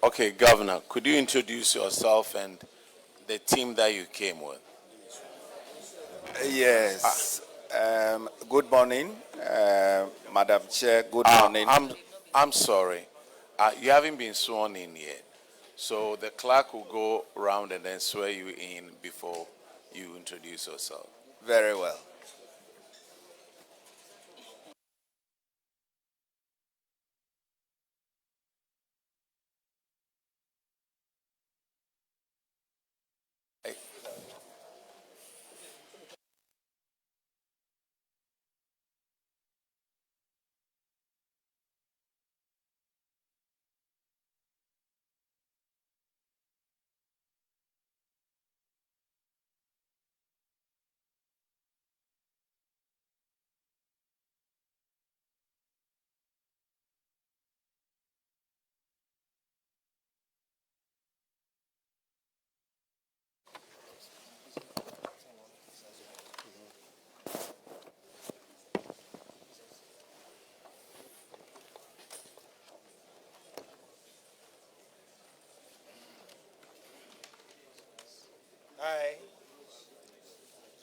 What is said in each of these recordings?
Okay, Governor, could you introduce yourself and the team that you came with? Yes. Good morning, Madam Chair. Good morning. I'm sorry. You haven't been sworn in yet. So the clerk will go around and then swear you in before you introduce yourself. Very well.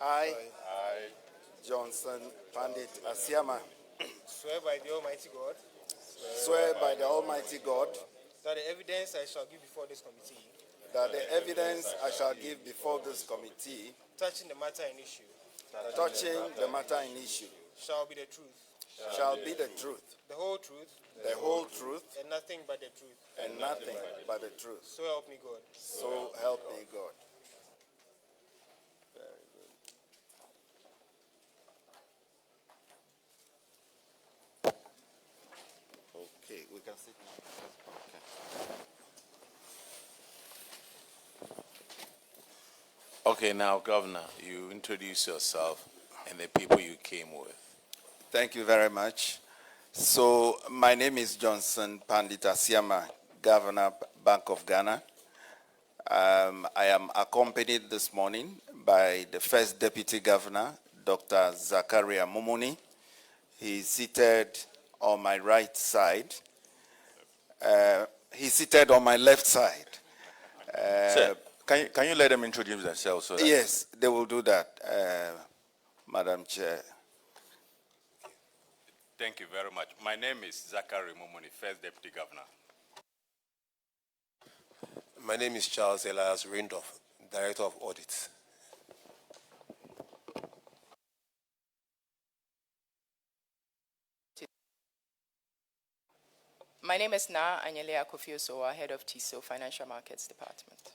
I, Johnson Pandit Asiamah, Swear by the Almighty God swear by the Almighty God that the evidence I shall give before this committee touching the matter in issue shall be the truth, the whole truth, and nothing but the truth. So help me God. So help me God. Okay, we can sit now. Okay, now, Governor, you introduce yourself and the people you came with. Thank you very much. So, my name is Johnson Pandit Asiamah, Governor, Bank of Ghana. I am accompanied this morning by the First Deputy Governor, Dr. Zakaria Mumuni. He is seated on my right side. He's seated on my left side. Sir, can you let them introduce themselves? So that Yes, they will do that, Madam Chair. Thank you very much. My name is Zachary Mumuni, First Deputy Governor. My name is Charles Elias Rindorf, Director of Audit. My name is Na Anyele Akofiosowa, Head of TISO, Financial Markets Department.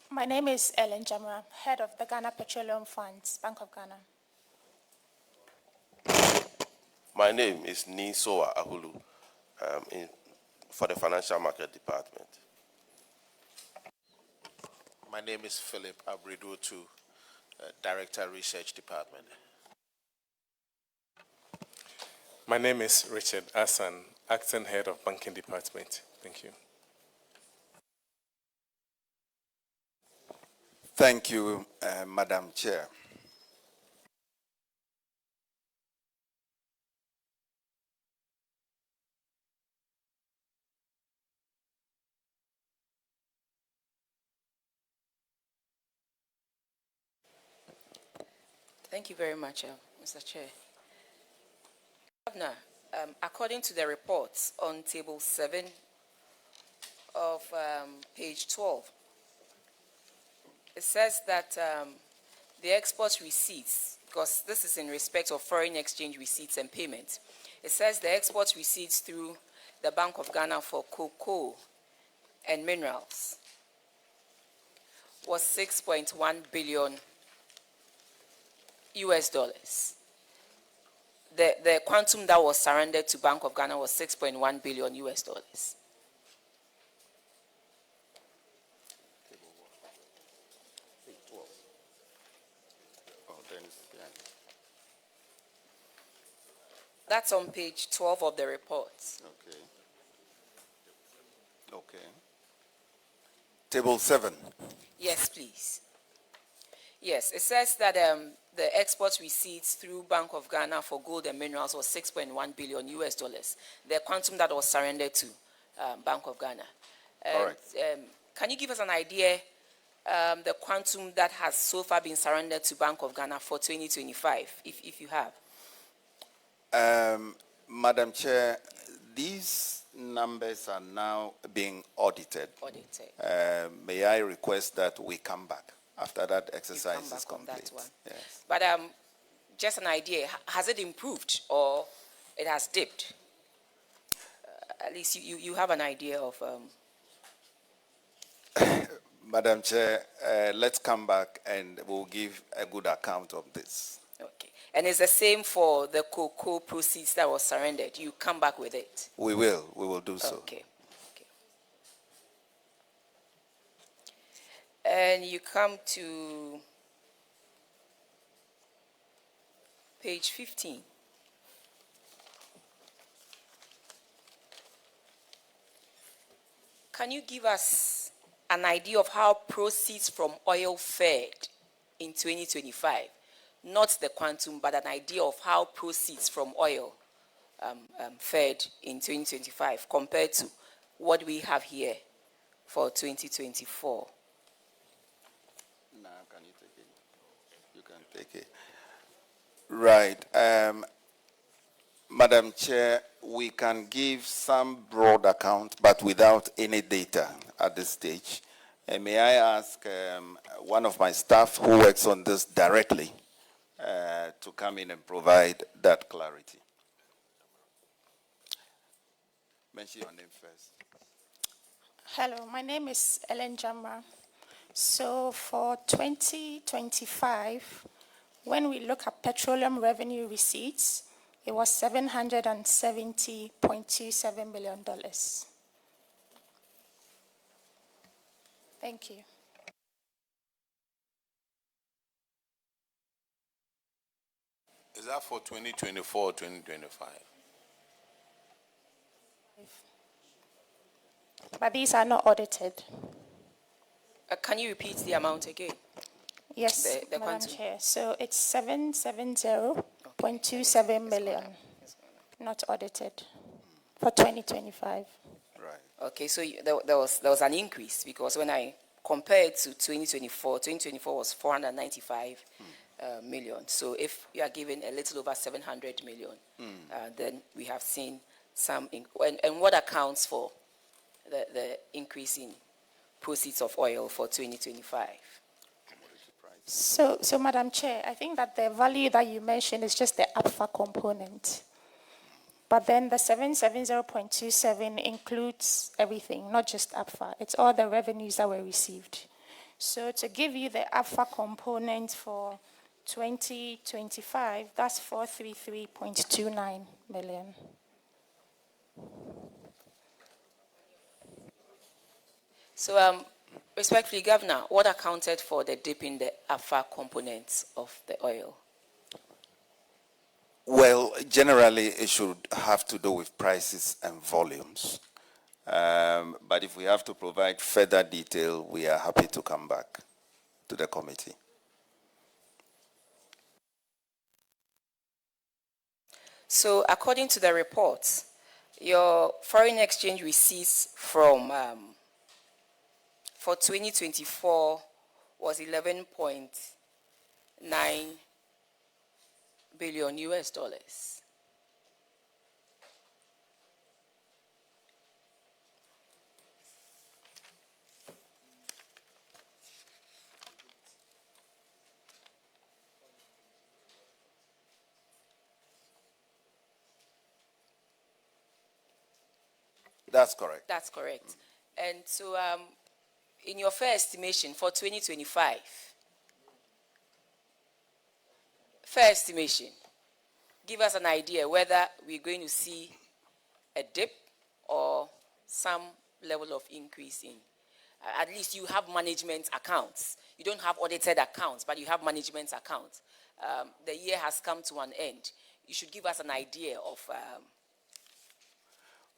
My name is Ellen Jamra, Head of the Ghana Petroleum Funds, Bank of Ghana. My name is Nisoa Ahulu for the Financial Market Department. My name is Philip Abridotu, Director Research Department. My name is Richard Asan, Acting Head of Banking Department. Thank you. Thank you, Madam Chair. Thank you very much, Mr. Chair. Governor, according to the reports on table 7 of page 12, it says that the export receipts, because this is in respect of foreign exchange receipts and payments, it says the export receipts through the Bank of Ghana for cocoa and minerals was $6.1 billion. The quantum that was surrendered to Bank of Ghana was $6.1 billion. That's on page 12 of the report. Okay. Okay. Table 7. Yes, please. Yes, it says that the export receipts through Bank of Ghana for gold and minerals was $6.1 billion. The quantum that was surrendered to Bank of Ghana. Correct. Can you give us an idea the quantum that has so far been surrendered to Bank of Ghana for 2025, if you have? Madam Chair, these numbers are now being audited. May I request that we come back after that exercise is complete? That one. Yes. But just an idea, has it improved or it has dipped? At least you have an idea of... Madam Chair, let's come back and we'll give a good account of this. Okay. And it's the same for the cocoa proceeds that was surrendered. You come back with it? We will do so. Okay. And you come to page 15. Can you give us an idea of how proceeds from oil fared in 2025? Not the quantum, but an idea of how proceeds from oil fared in 2025 compared to what we have here for 2024. Now, can you take it? You can take it. Right. Madam Chair, we can give some broad account, but without any data at this stage. And may I ask one of my staff who works on this directly to come in and provide that clarity. Mention your name first. Hello, my name is Ellen Jamra. So for 2025, when we look at petroleum revenue receipts, it was $770.27 million. Thank you. Is that for 2024 or 2025? But these are not audited. Can you repeat the amount again? Yes, The Madam quantum. Chair. So it's 770.27 million, not audited, for 2025. Right. Okay, so there was an increase because when I compared to 2024 was 495 million. So if you are given a little over 700 million, then we have seen some. And what accounts for the increase in proceeds of oil for 2025? So, Madam Chair, I think that the value that you mentioned is just the alpha component. But then the 770.27 includes everything, not just alpha. It's all the revenues that were received. So to give you the alpha component for 2025, that's 433.29 million. So, respectfully, Governor, what accounted for the dip in the alpha components of the oil? Well, generally, it should have to do with prices and volumes. But if we have to provide further detail, we are happy to come back to the committee. So, according to the report, your foreign exchange receipts from for 2024 was 11.9 billion US dollars. That's correct. That's correct. And so, in your fair estimation for 2025, fair estimation, give us an idea whether we're going to see a dip or some level of increase in. At least you have management accounts. You don't have audited accounts, but you have management accounts. The year has come to an end. You should give us an idea of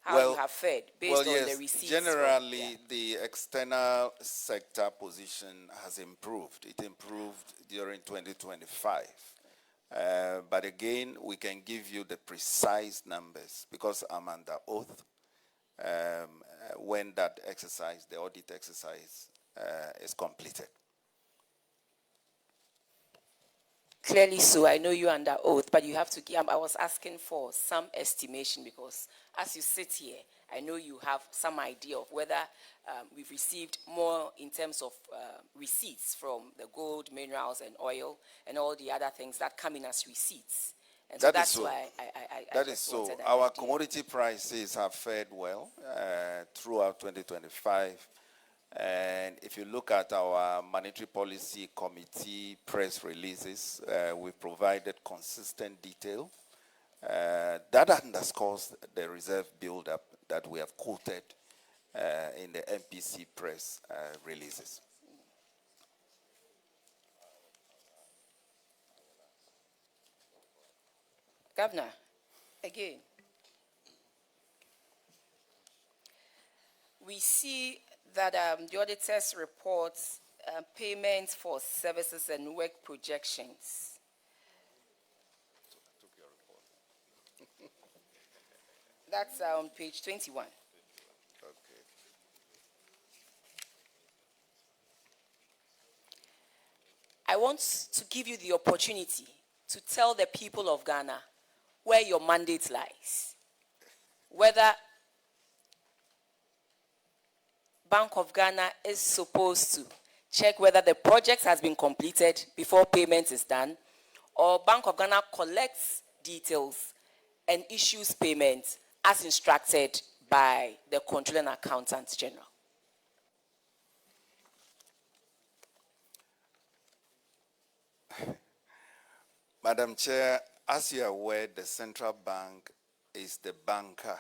how you have fared based on the receipts. Generally, the external sector position has improved. It improved during 2025. But again, we can give you the precise numbers because I'm under oath. when that exercise, the audit exercise, is completed. Clearly so, I know you under oath, but you have to give, I was asking for some estimation because as you sit here, I know you have some idea of whether we've received more in terms of receipts from the gold, minerals, and oil, and all the other things that come in as receipts. And so that's why I That is just so. wanted an Our idea. commodity prices have fared well throughout 2025. And if you look at our Monetary Policy Committee press releases, we provided consistent detail. That underscores the reserve buildup that we have quoted in the MPC press releases. Governor, again, we see that the auditors reports payments for services and work projections. That's on page 21. Okay. I want to give you the opportunity to tell the people of Ghana where your mandate lies. Whether Bank of Ghana is supposed to check whether the project has been completed before payment is done, or Bank of Ghana collects details and issues payment as instructed by the Controller and Accountant General. Madam Chair, as you are aware, the central bank is the banker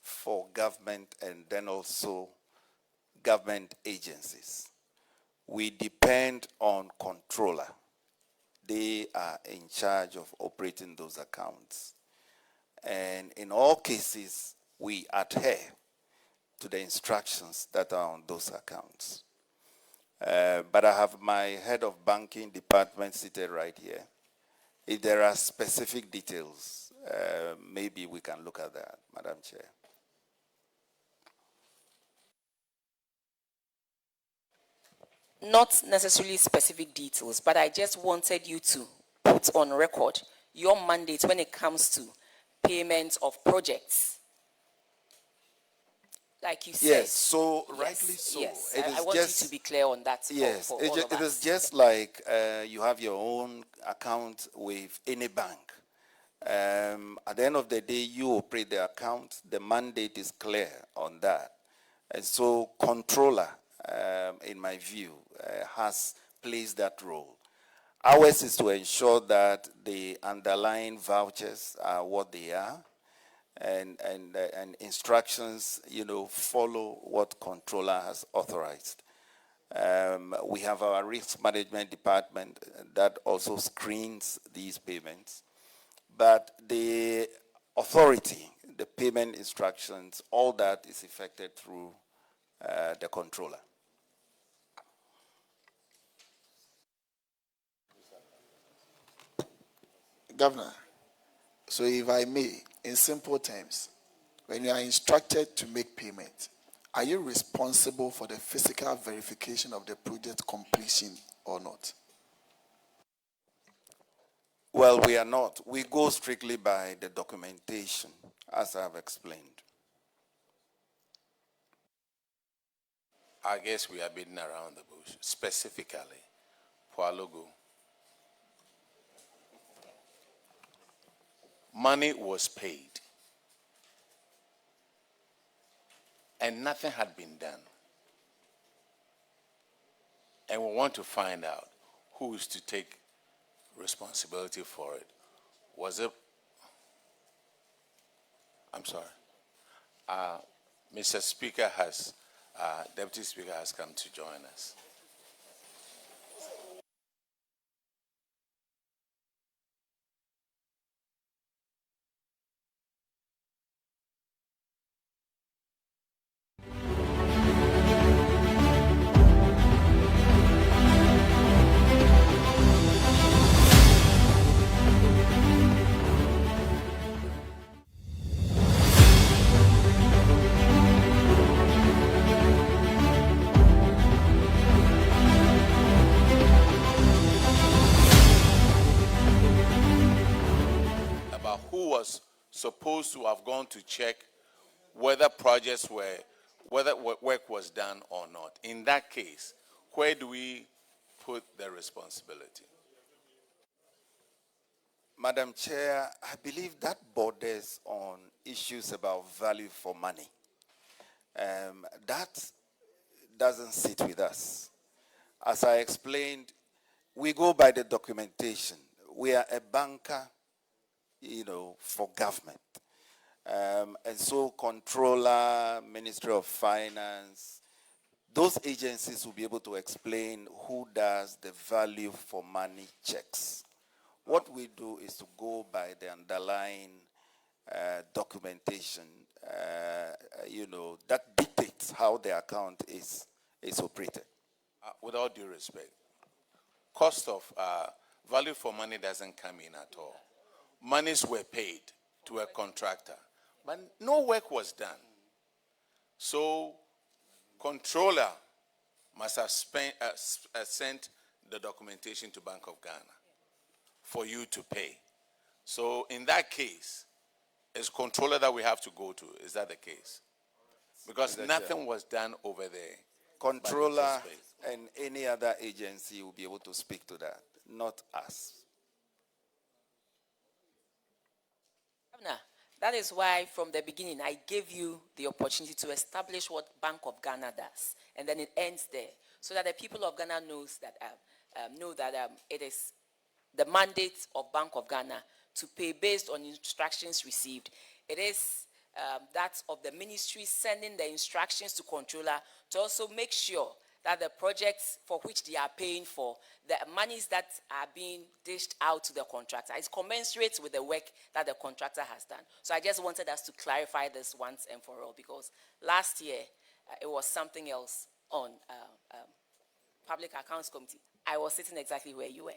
for government and then also government agencies. We depend on controller. They are in charge of operating those accounts. And in all cases, we adhere to the instructions that are on those accounts. But I have my head of banking department seated right here. If there are specific details, maybe we can look at that, Madam Chair. Not necessarily specific details, but I just wanted you to put on record your mandate when it comes to payment of projects. Like you said. Yes, so rightly so. Yes, It I is want just, you to be clear on that. Yes, for it, all of it us. is just like you have your own account with any bank. At the end of the day, you operate the account. The mandate is clear on that. And so controller, in my view, has plays that role. Ours is to ensure that the underlying vouchers are what they are, and instructions, follow what controller has authorized. We have our risk management department that also screens these payments. But the authority, the payment instructions, all that is effected through the controller. Governor, so if I may, in simple terms, when you are instructed to make payment, are you responsible for the physical verification of the project completion or not? Well, we are not. We go strictly by the documentation, as I have explained. I guess we are beating around the bush, specifically for our logo. Money was paid, and nothing had been done. And we want to find out who is to take responsibility for it. Was it? I'm sorry. Mr. Speaker has, Deputy Speaker has come to join us. supposed to have gone to check whether work was done or not. In that case, where do we put the responsibility? Madam Chair, I believe that borders on issues about value for money. That doesn't sit with us. As I explained, we go by the documentation. We are a banker, for government. And so controller, Ministry of Finance, those agencies will be able to explain who does the value for money checks. What we do is to go by the underlying documentation, that dictates how the account is operated. With all due respect, cost of value for money doesn't come in at all. Monies were paid to a contractor, but no work was done. So, controller must have sent the documentation to Bank of Ghana for you to pay. So in that case, it's controller that we have to go to. Is that the case? Because nothing was done over there. Controller and any other agency will be able to speak to that, not us. Governor, that is why from the beginning I gave you the opportunity to establish what Bank of Ghana does, and then it ends there, so that the people of Ghana know that it is the mandate of Bank of Ghana to pay based on instructions received. It is that of the ministry sending the instructions to controller to also make sure that the projects for which they are paying for, the monies that are being dished out to the contractor is commensurate with the work that the contractor has done. So I just wanted us to clarify this once and for all, because last year it was something else on Public Accounts Committee. I was sitting exactly where you were.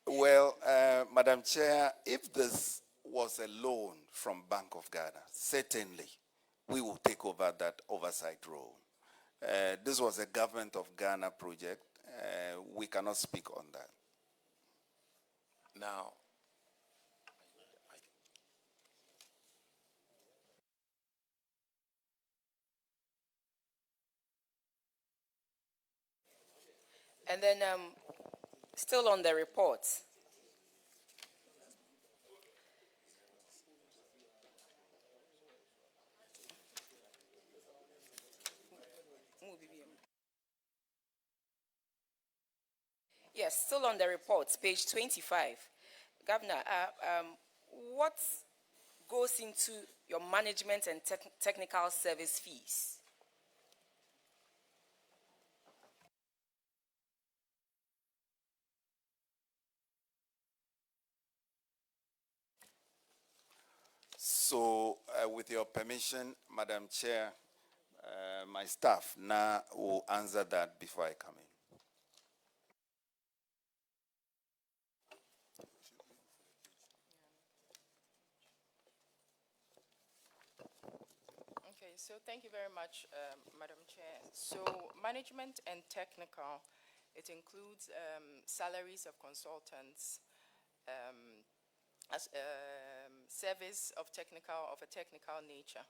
Well, Madam Chair, if this was a loan from Bank of Ghana, certainly we will take over that oversight role. This was a Government of Ghana project. We cannot speak on that. Now, and then still on the report, yes, still on the report, page 25. Governor, what goes into your management and technical service fees? So, with your permission, Madam Chair, my staff now will answer that before I come in. Okay, so thank you very much, Madam Chair. So management and technical, it includes salaries of consultants, service of a technical nature.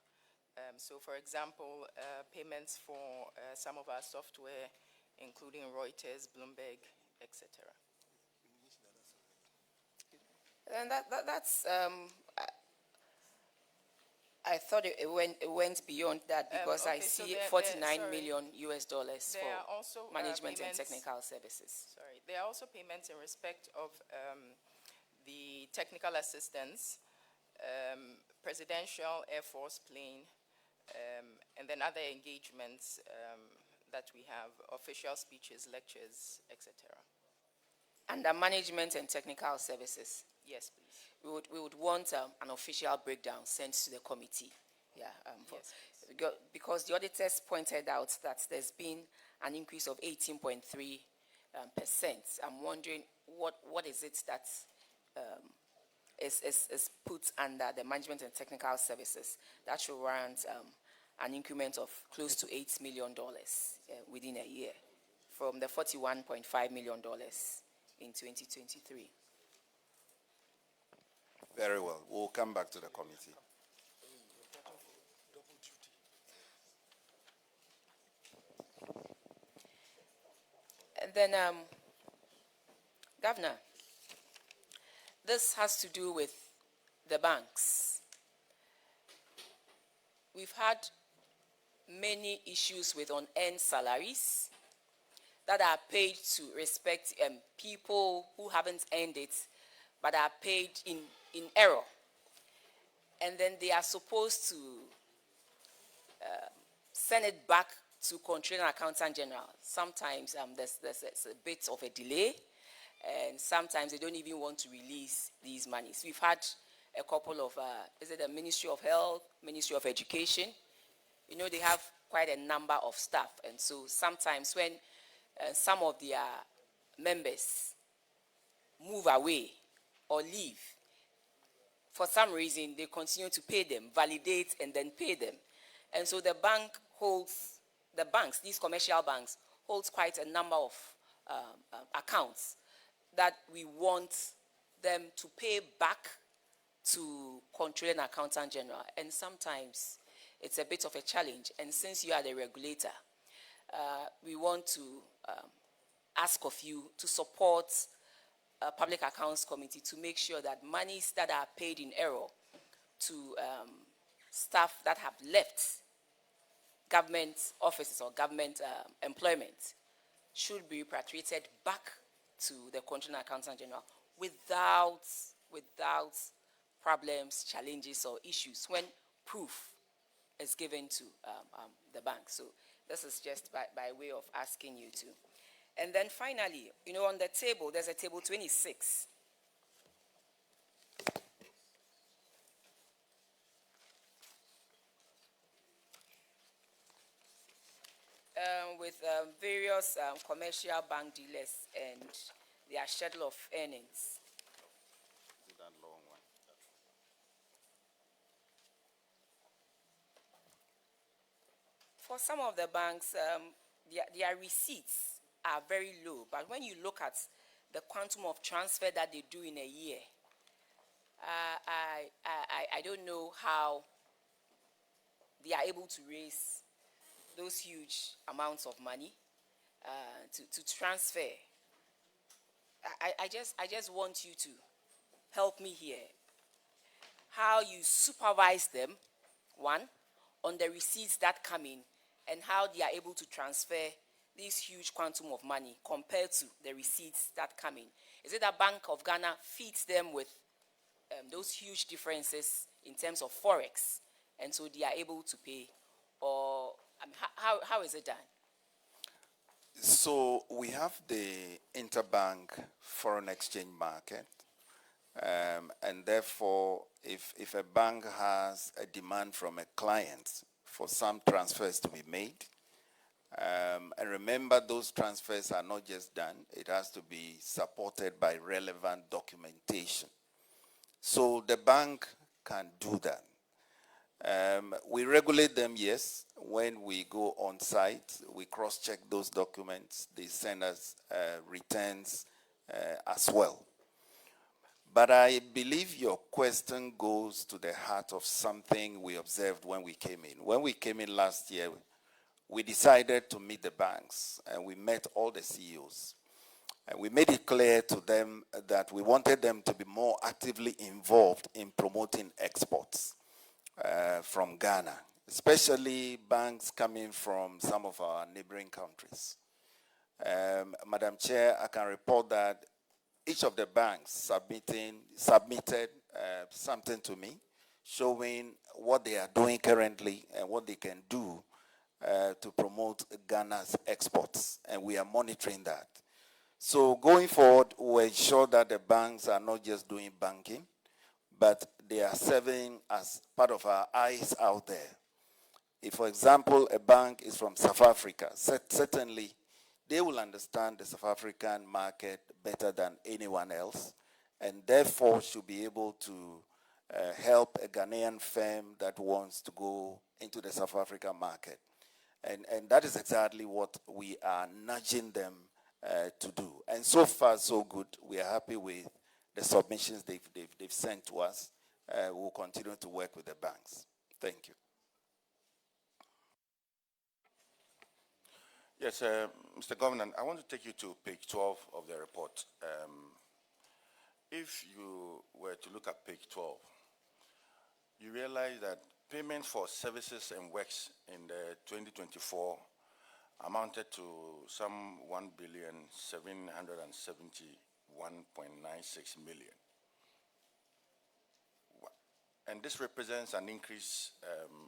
So for example, payments for some of our software, including Reuters, Bloomberg, etc. And that's I thought it went beyond that, because I see $49 million US for management and technical services. Sorry, there are also payments in respect of the technical assistance, presidential Air Force plane, and then other engagements that we have, official speeches, lectures, etc. Under management and technical services? Yes, please. We would want an official breakdown sent to the committee. Yeah, yes, because the auditors pointed out that there's been an increase of 18.3%. I'm wondering what is it that is put under the management and technical services that should warrant an increment of close to $8 million within a year, from the $41.5 million in 2023. Very well. We'll come back to the committee. And then, Governor, this has to do with the banks. We've had many issues with unearned salaries that are paid to respect people who haven't earned it, but are paid in error. And then they are supposed to send it back to Controller and Accountant General. Sometimes there's a bit of a delay, and sometimes they don't even want to release these monies. We've had a couple of, is it the Ministry of Health, Ministry of Education? You know, they have quite a number of staff, and so sometimes when some of their members move away or leave, for some reason, they continue to pay them, validate, and then pay them. And so the bank holds, the banks, these commercial banks, holds quite a number of accounts that we want them to pay back to Controller and Accountant General. And sometimes it's a bit of a challenge. And since you are the regulator, we want to ask of you to support Public Accounts Committee to make sure that monies that are paid in error to staff that have left government offices or government employment should be repatriated back to the Controller and Accountant General without problems, challenges, or issues when proof is given to the bank. So this is just by way of asking you to. And then finally, you know, on the table, there's a table 26. With various commercial bank dealers and their schedule of earnings. For some of the banks, their receipts are very low, but when you look at the quantum of transfer that they do in a year, I don't know how they are able to raise those huge amounts of money to transfer. I just want you to help me here. How you supervise them, one, on the receipts that come in, and how they are able to transfer this huge quantum of money compared to the receipts that come in. Is it that Bank of Ghana feeds them with those huge differences in terms of forex, and so they are able to pay, or how is it done? So we have the interbank foreign exchange market, and therefore if a bank has a demand from a client for some transfers to be made, and remember those transfers are not just done, it has to be supported by relevant documentation. So the bank can do that. We regulate them, yes. When we go on site, we cross-check those documents. They send us returns as well. But I believe your question goes to the heart of something we observed when we came in. When we came in last year, we decided to meet the banks, and we met all the CEOs. And we made it clear to them that we wanted them to be more actively involved in promoting exports from Ghana, especially banks coming from some of our neighboring countries. Madam Chair, I can report that each of the banks submitted something to me showing what they are doing currently and what they can do to promote Ghana's exports, and we are monitoring that. So going forward, we'll ensure that the banks are not just doing banking, but they are serving as part of our eyes out there. If, for example, a bank is from South Africa, certainly they will understand the South African market better than anyone else, and therefore should be able to help a Ghanaian firm that wants to go into the South African market. And that is exactly what we are nudging them to do. And so far, so good. We are happy with the submissions they've sent to us. We'll continue to work with the banks. Thank you. Yes, Mr. Governor, I want to take you to page 12 of the report. If you were to look at page 12, you realize that payments for services and works in the 2024 amounted to some 1,771.96 million. And this represents an increase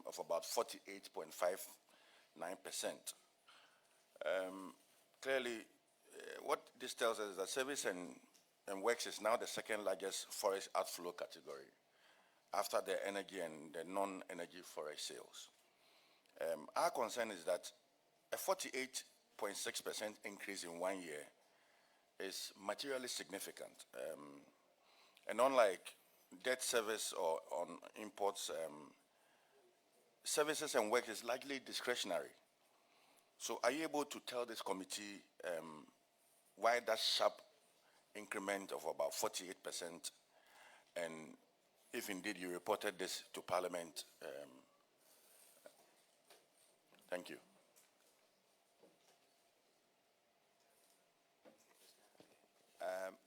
of about 48.59%. Clearly, what this tells us is that service and works is now the second largest forex outflow category after the energy and the non-energy forex sales. Our concern is that a 48.6% increase in 1 year is materially significant. And unlike debt service or on imports, services and work is largely discretionary. So are you able to tell this committee why that sharp increment of about 48%, and if indeed you reported this to Parliament? Thank you.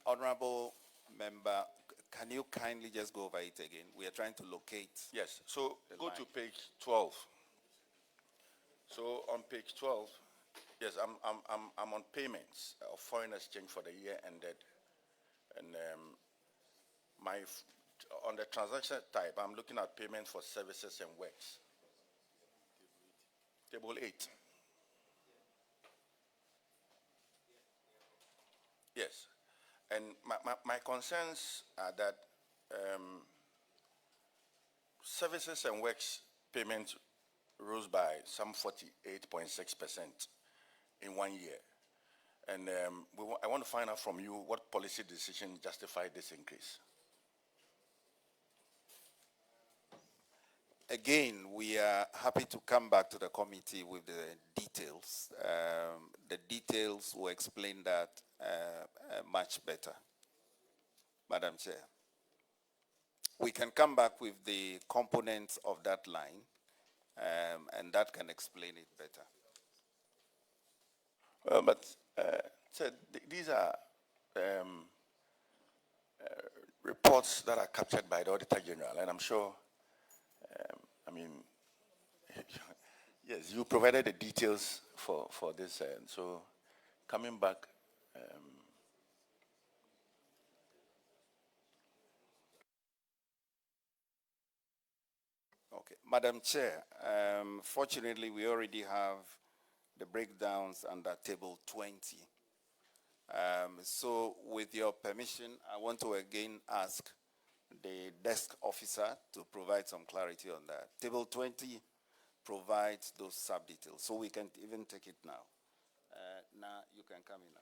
Honorable Member, can you kindly just go over it again? We are trying to locate. Yes, so go to page 12. So on page 12, yes, I'm on payments of foreign exchange for the year ended, and on the transaction type, I'm looking at payments for services and works. Table 8. Yes, and my concerns are that services and works payments rose by some 48.6% in 1 year. And I want to find out from you what policy decision justified this increase. Again, we are happy to come back to the committee with the details. The details will explain that much better, Madam Chair. We can come back with the components of that line, and that can explain it better. Well, but so these are reports that are captured by the Auditor General, and I'm sure, yes, you provided the details for this, and so coming back, Okay, Madam Chair, fortunately we already have the breakdowns under table 20. So with your permission, I want to again ask the desk officer to provide some clarity on that. Table 20 provides those sub-details, so we can even take it now. Now you can come in now.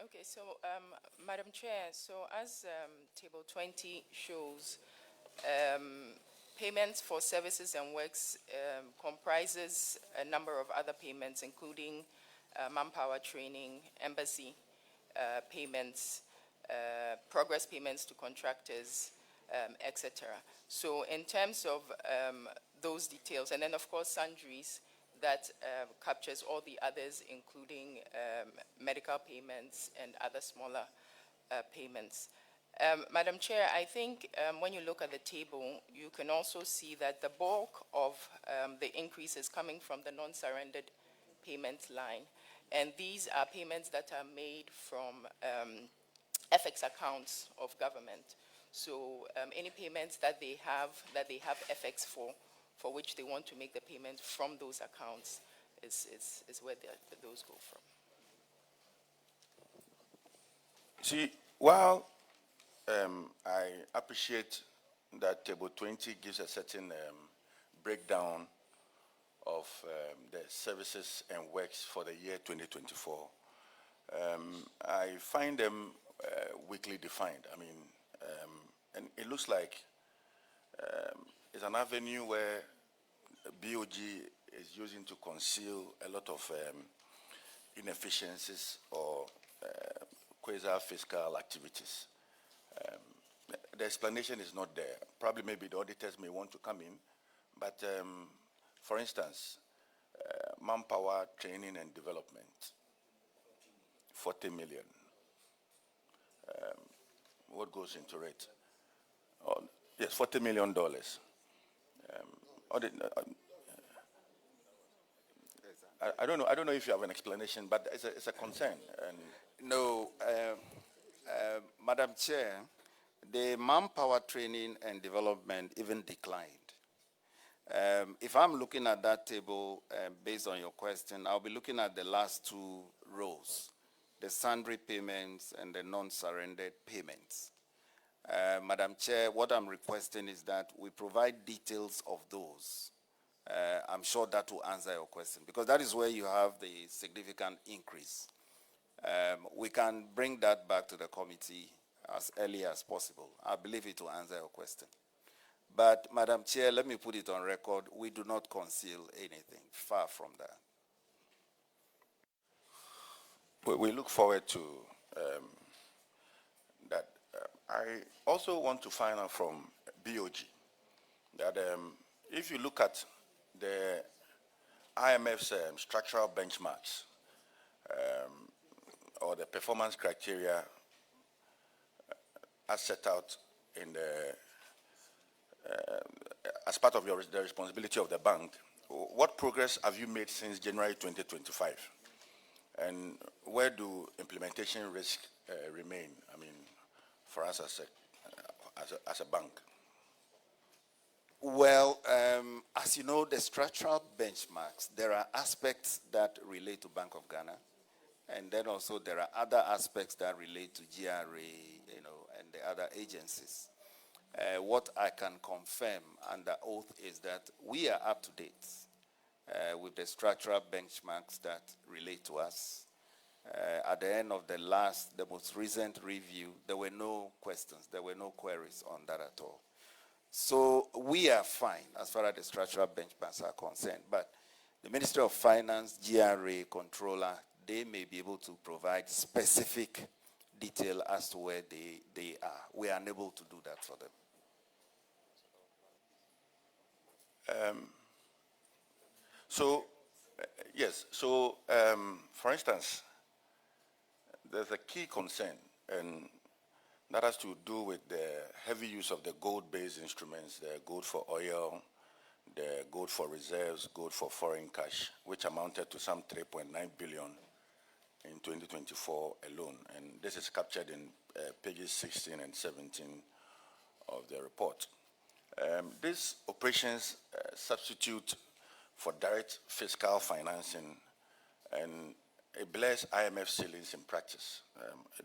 Okay, so Madam Chair, so as table 20 shows, payments for services and works comprises a number of other payments, including manpower training, embassy payments, progress payments to contractors, etc. So in terms of those details, and then of course sundries, that captures all the others, including medical payments and other smaller payments. Madam Chair, I think when you look at the table, you can also see that the bulk of the increase is coming from the non-surrendered payment line. And these are payments that are made from FX accounts of government. So any payments that they have FX for which they want to make the payment from those accounts is where those go from. See, while I appreciate that table 20 gives a certain breakdown of the services and works for the year 2024, I find them weakly defined. And it looks like it's an avenue where BoG is using to conceal a lot of inefficiencies or quasi-fiscal activities. The explanation is not there. Probably maybe the auditors may want to come in, but for instance, manpower training and development, 40 million. What goes into it? Oh, yes, $40 million. I don't know. I don't know if you have an explanation, but it's a concern. And No, Madam Chair, the manpower training and development even declined. If I'm looking at that table, based on your question, I'll be looking at the last two rows, the sundry payments and the non-surrendered payments. Madam Chair, what I'm requesting is that we provide details of those. I'm sure that will answer your question, because that is where you have the significant increase. We can bring that back to the committee as early as possible. I believe it will answer your question. But, Madam Chair, let me put it on record, we do not conceal anything, far from that. We look forward to that. I also want to find out from BoG that if you look at the IMF's structural benchmarks or the performance criteria as set out in the as part of the responsibility of the bank, what progress have you made since January 2025? And where do implementation risks remain? I mean, for us as a bank. Well, as you know, the structural benchmarks, there are aspects that relate to Bank of Ghana, and then also there are other aspects that relate to GRA, and the other agencies. What I can confirm under oath is that we are up to date with the structural benchmarks that relate to us. At the end of the most recent review, there were no questions, there were no queries on that at all. So we are fine as far as the structural benchmarks are concerned, but the Ministry of Finance, GRA, Controller, they may be able to provide specific detail as to where they are. We are unable to do that for them. Yes, so for instance, there's a key concern, and that has to do with the heavy use of the gold-based instruments, the gold for oil, the gold for reserves, gold for foreign cash, which amounted to some 3.9 billion in 2024 alone. And this is captured in pages 16 and 17 of the report. These operations substitute for direct fiscal financing, and it blurs IMF ceilings in practice.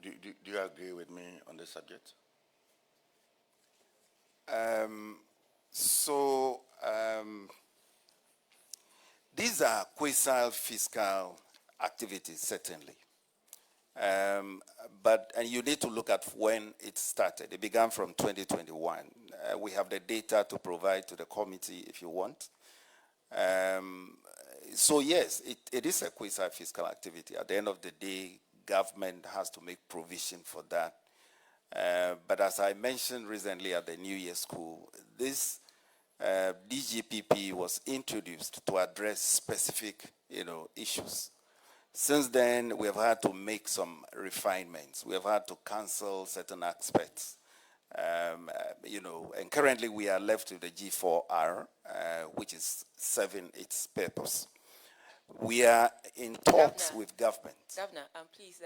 Do you agree with me on this subject? These are quasi-fiscal activities, certainly. And you need to look at when it started. It began from 2021. We have the data to provide to the committee if you want. So yes, it is a quasi-fiscal activity. At the end of the day, government has to make provision for that. But as I mentioned recently at the New Year School, this DGPP was introduced to address specific, issues. Since then, we have had to make some refinements. We have had to cancel certain aspects. And currently we are left with the G4R, which is serving its purpose. We are in talks with government. Governor, please,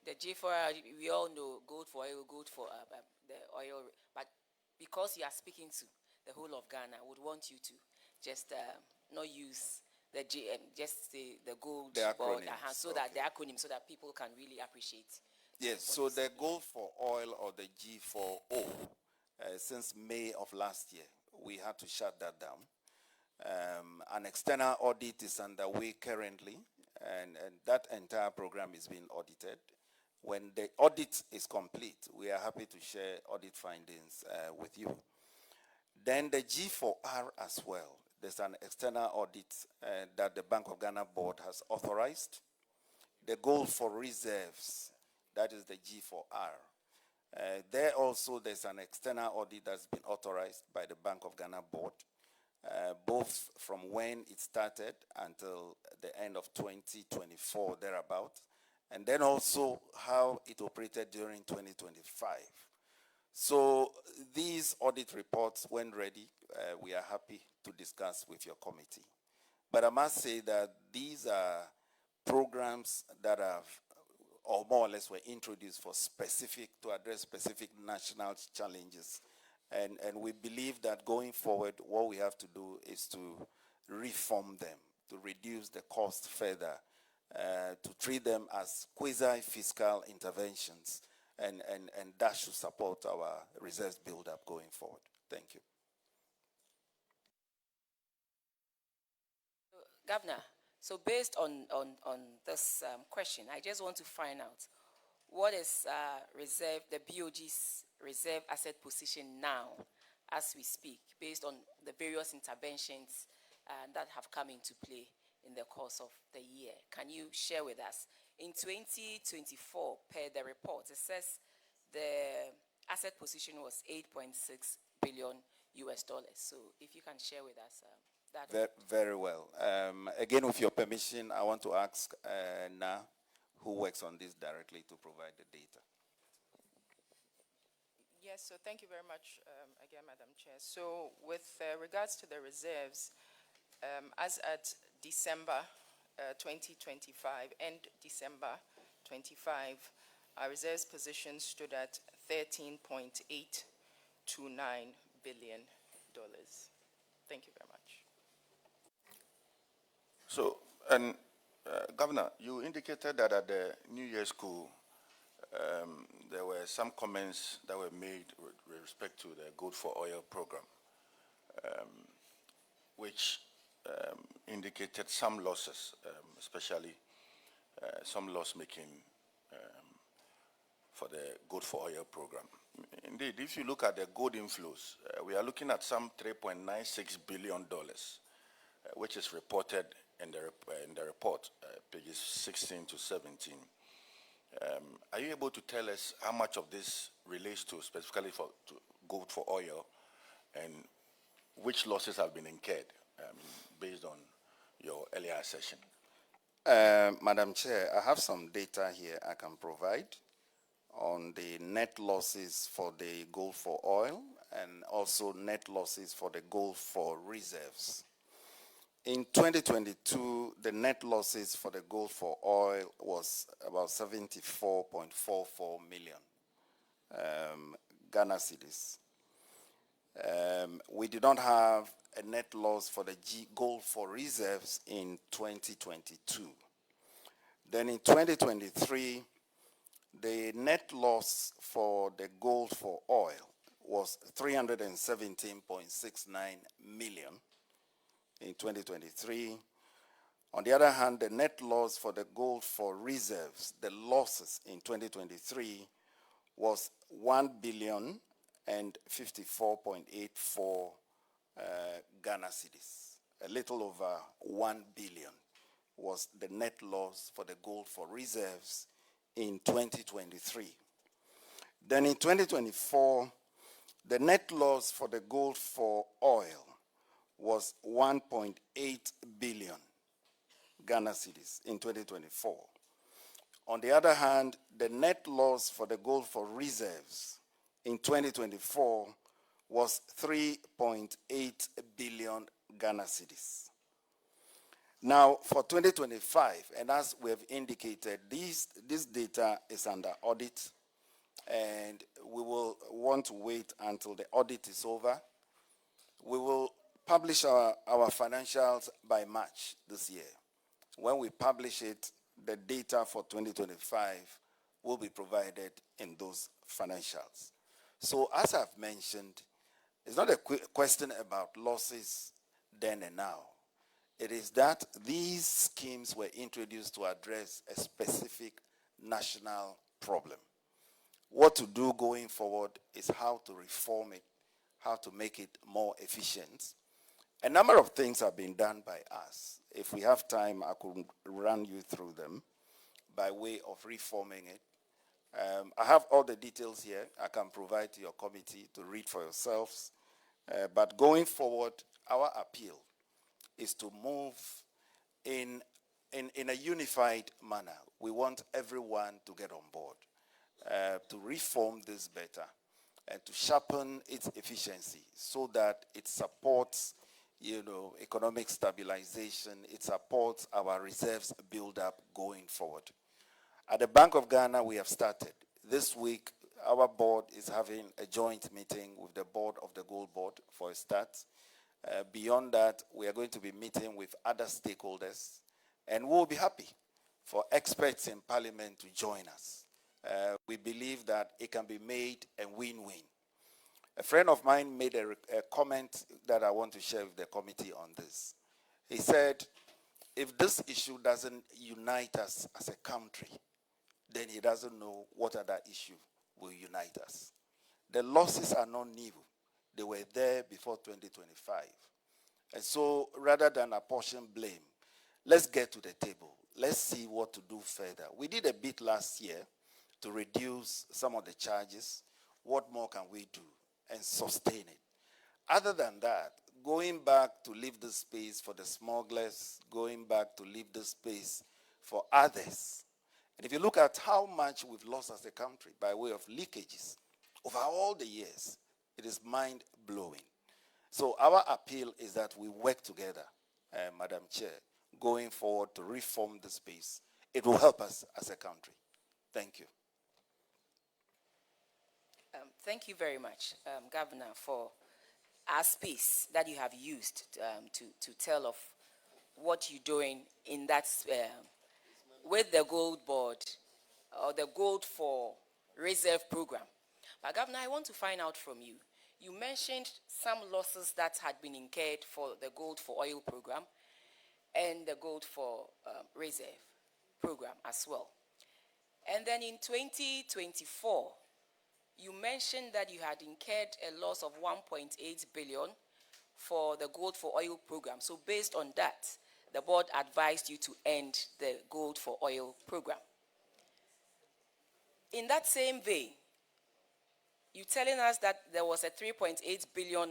the G4R, we all know gold for oil, gold for the oil, but because you are speaking to the whole of Ghana, I would want you to just not use the GM, just the gold board, so that the acronym, so that people can really appreciate. Yes, so the gold for oil, or the G4O, since May of last year, we had to shut that down. An external audit is underway currently, and that entire program is being audited. When the audit is complete, we are happy to share audit findings with you. Then the G4R as well. there's an external audit that the Bank of Ghana board has authorized. The goal for reserves, that is the G4R. There also there's an external audit that's been authorized by the Bank of Ghana board, both from when it started until the end of 2024, thereabout, and then also how it operated during 2025. So these audit reports, when ready, we are happy to discuss with your committee. But I must say that these are programs that have, or more or less were introduced for to address specific national challenges. And we believe that going forward, what we have to do is to reform them, to reduce the cost further, to treat them as quasi-fiscal interventions, and that should support our reserves build-up going forward. Thank you. Governor, so based on this question, I just want to find out what is the BoG's reserve asset position now as we speak, based on the various interventions that have come into play in the course of the year. Can you share with us? In 2024, per the report, it says the asset position was $8.6 billion US. So if you can share with us that. Very well. Again, with your permission, I want to ask Na, who works on this directly, to provide the data. Yes, so thank you very much again, Madam Chair. So with regards to the reserves, as at December 2025, end December 25, our reserves position stood at $13.829 billion. Thank you very much. So, and Governor, you indicated that at the New Year school, there were some comments that were made with respect to the Good for Oil program, which indicated some losses, especially some loss making for the Good for Oil program. Indeed, if you look at the gold inflows, we are looking at some $3.96 billion, which is reported in the report, pages 16 to 17. Are you able to tell us how much of this relates to specifically to gold for oil, and which losses have been incurred based on your earlier session? Madam Chair, I have some data here I can provide on the net losses for the gold for oil and also net losses for the gold for reserves. In 2022, the net losses for the gold for oil was about 74.44 million Ghana cedis. We did not have a net loss for the gold for reserves in 2022. Then in 2023, the net loss for the gold for oil was 317.69 million in 2023. On the other hand, the net loss for the gold for reserves, the losses in 2023 was 1,054.84 Ghana cedis. A little over 1 billion was the net loss for the gold for reserves in 2023. Then in 2024, the net loss for the gold for oil was 1.8 billion Ghana cedis in 2024. On the other hand, the net loss for the gold for reserves in 2024 was 3.8 billion Ghana cedis. Now, for 2025, and as we have indicated, this data is under audit, and we will want to wait until the audit is over. We will publish our financials by March this year. When we publish it, the data for 2025 will be provided in those financials. So as I've mentioned, it's not a question about losses then and now. It is that these schemes were introduced to address a specific national problem. What to do going forward is how to reform it, how to make it more efficient, A number of things have been done by us. If we have time, I could run you through them by way of reforming it. I have all the details here. I can provide to your committee to read for yourselves. But going forward, our appeal is to move in a unified manner. We want everyone to get on board, to reform this better, and to sharpen its efficiency so that it supports, economic stabilization, it supports our reserves build-up going forward. At the Bank of Ghana, we have started. This week, our board is having a joint meeting with the board of the Gold Board for a start. Beyond that, we are going to be meeting with other stakeholders, and we'll be happy for experts in Parliament to join us. We believe that it can be made a win-win. A friend of mine made a comment that I want to share with the committee on this. He said, if this issue doesn't unite us as a country, then he doesn't know what other issue will unite us. The losses are not new. They were there before 2025. And so rather than apportion blame, let's get to the table. Let's see what to do further. We did a bit last year to reduce some of the charges. What more can we do and sustain it? Other than that, going back to leave the space for the smugglers, going back to leave the space for others. And if you look at how much we've lost as a country by way of leakages over all the years, it is mind-blowing. So our appeal is that we work together, Madam Chair, going forward to reform the space. It will help us as a country. Thank you. Thank you very much, Governor, for our space that you have used to tell of what you're doing in that with the Gold Board or the Gold for Reserve program. But Governor, I want to find out from you. You mentioned some losses that had been incurred for the Gold for Oil program and the Gold for Reserve program as well. And then in 2024, you mentioned that you had incurred a loss of 1.8 billion for the Gold for Oil program. So based on that, the board advised you to end the Gold for Oil program. In that same vein, you're telling us that there was a 3.8 billion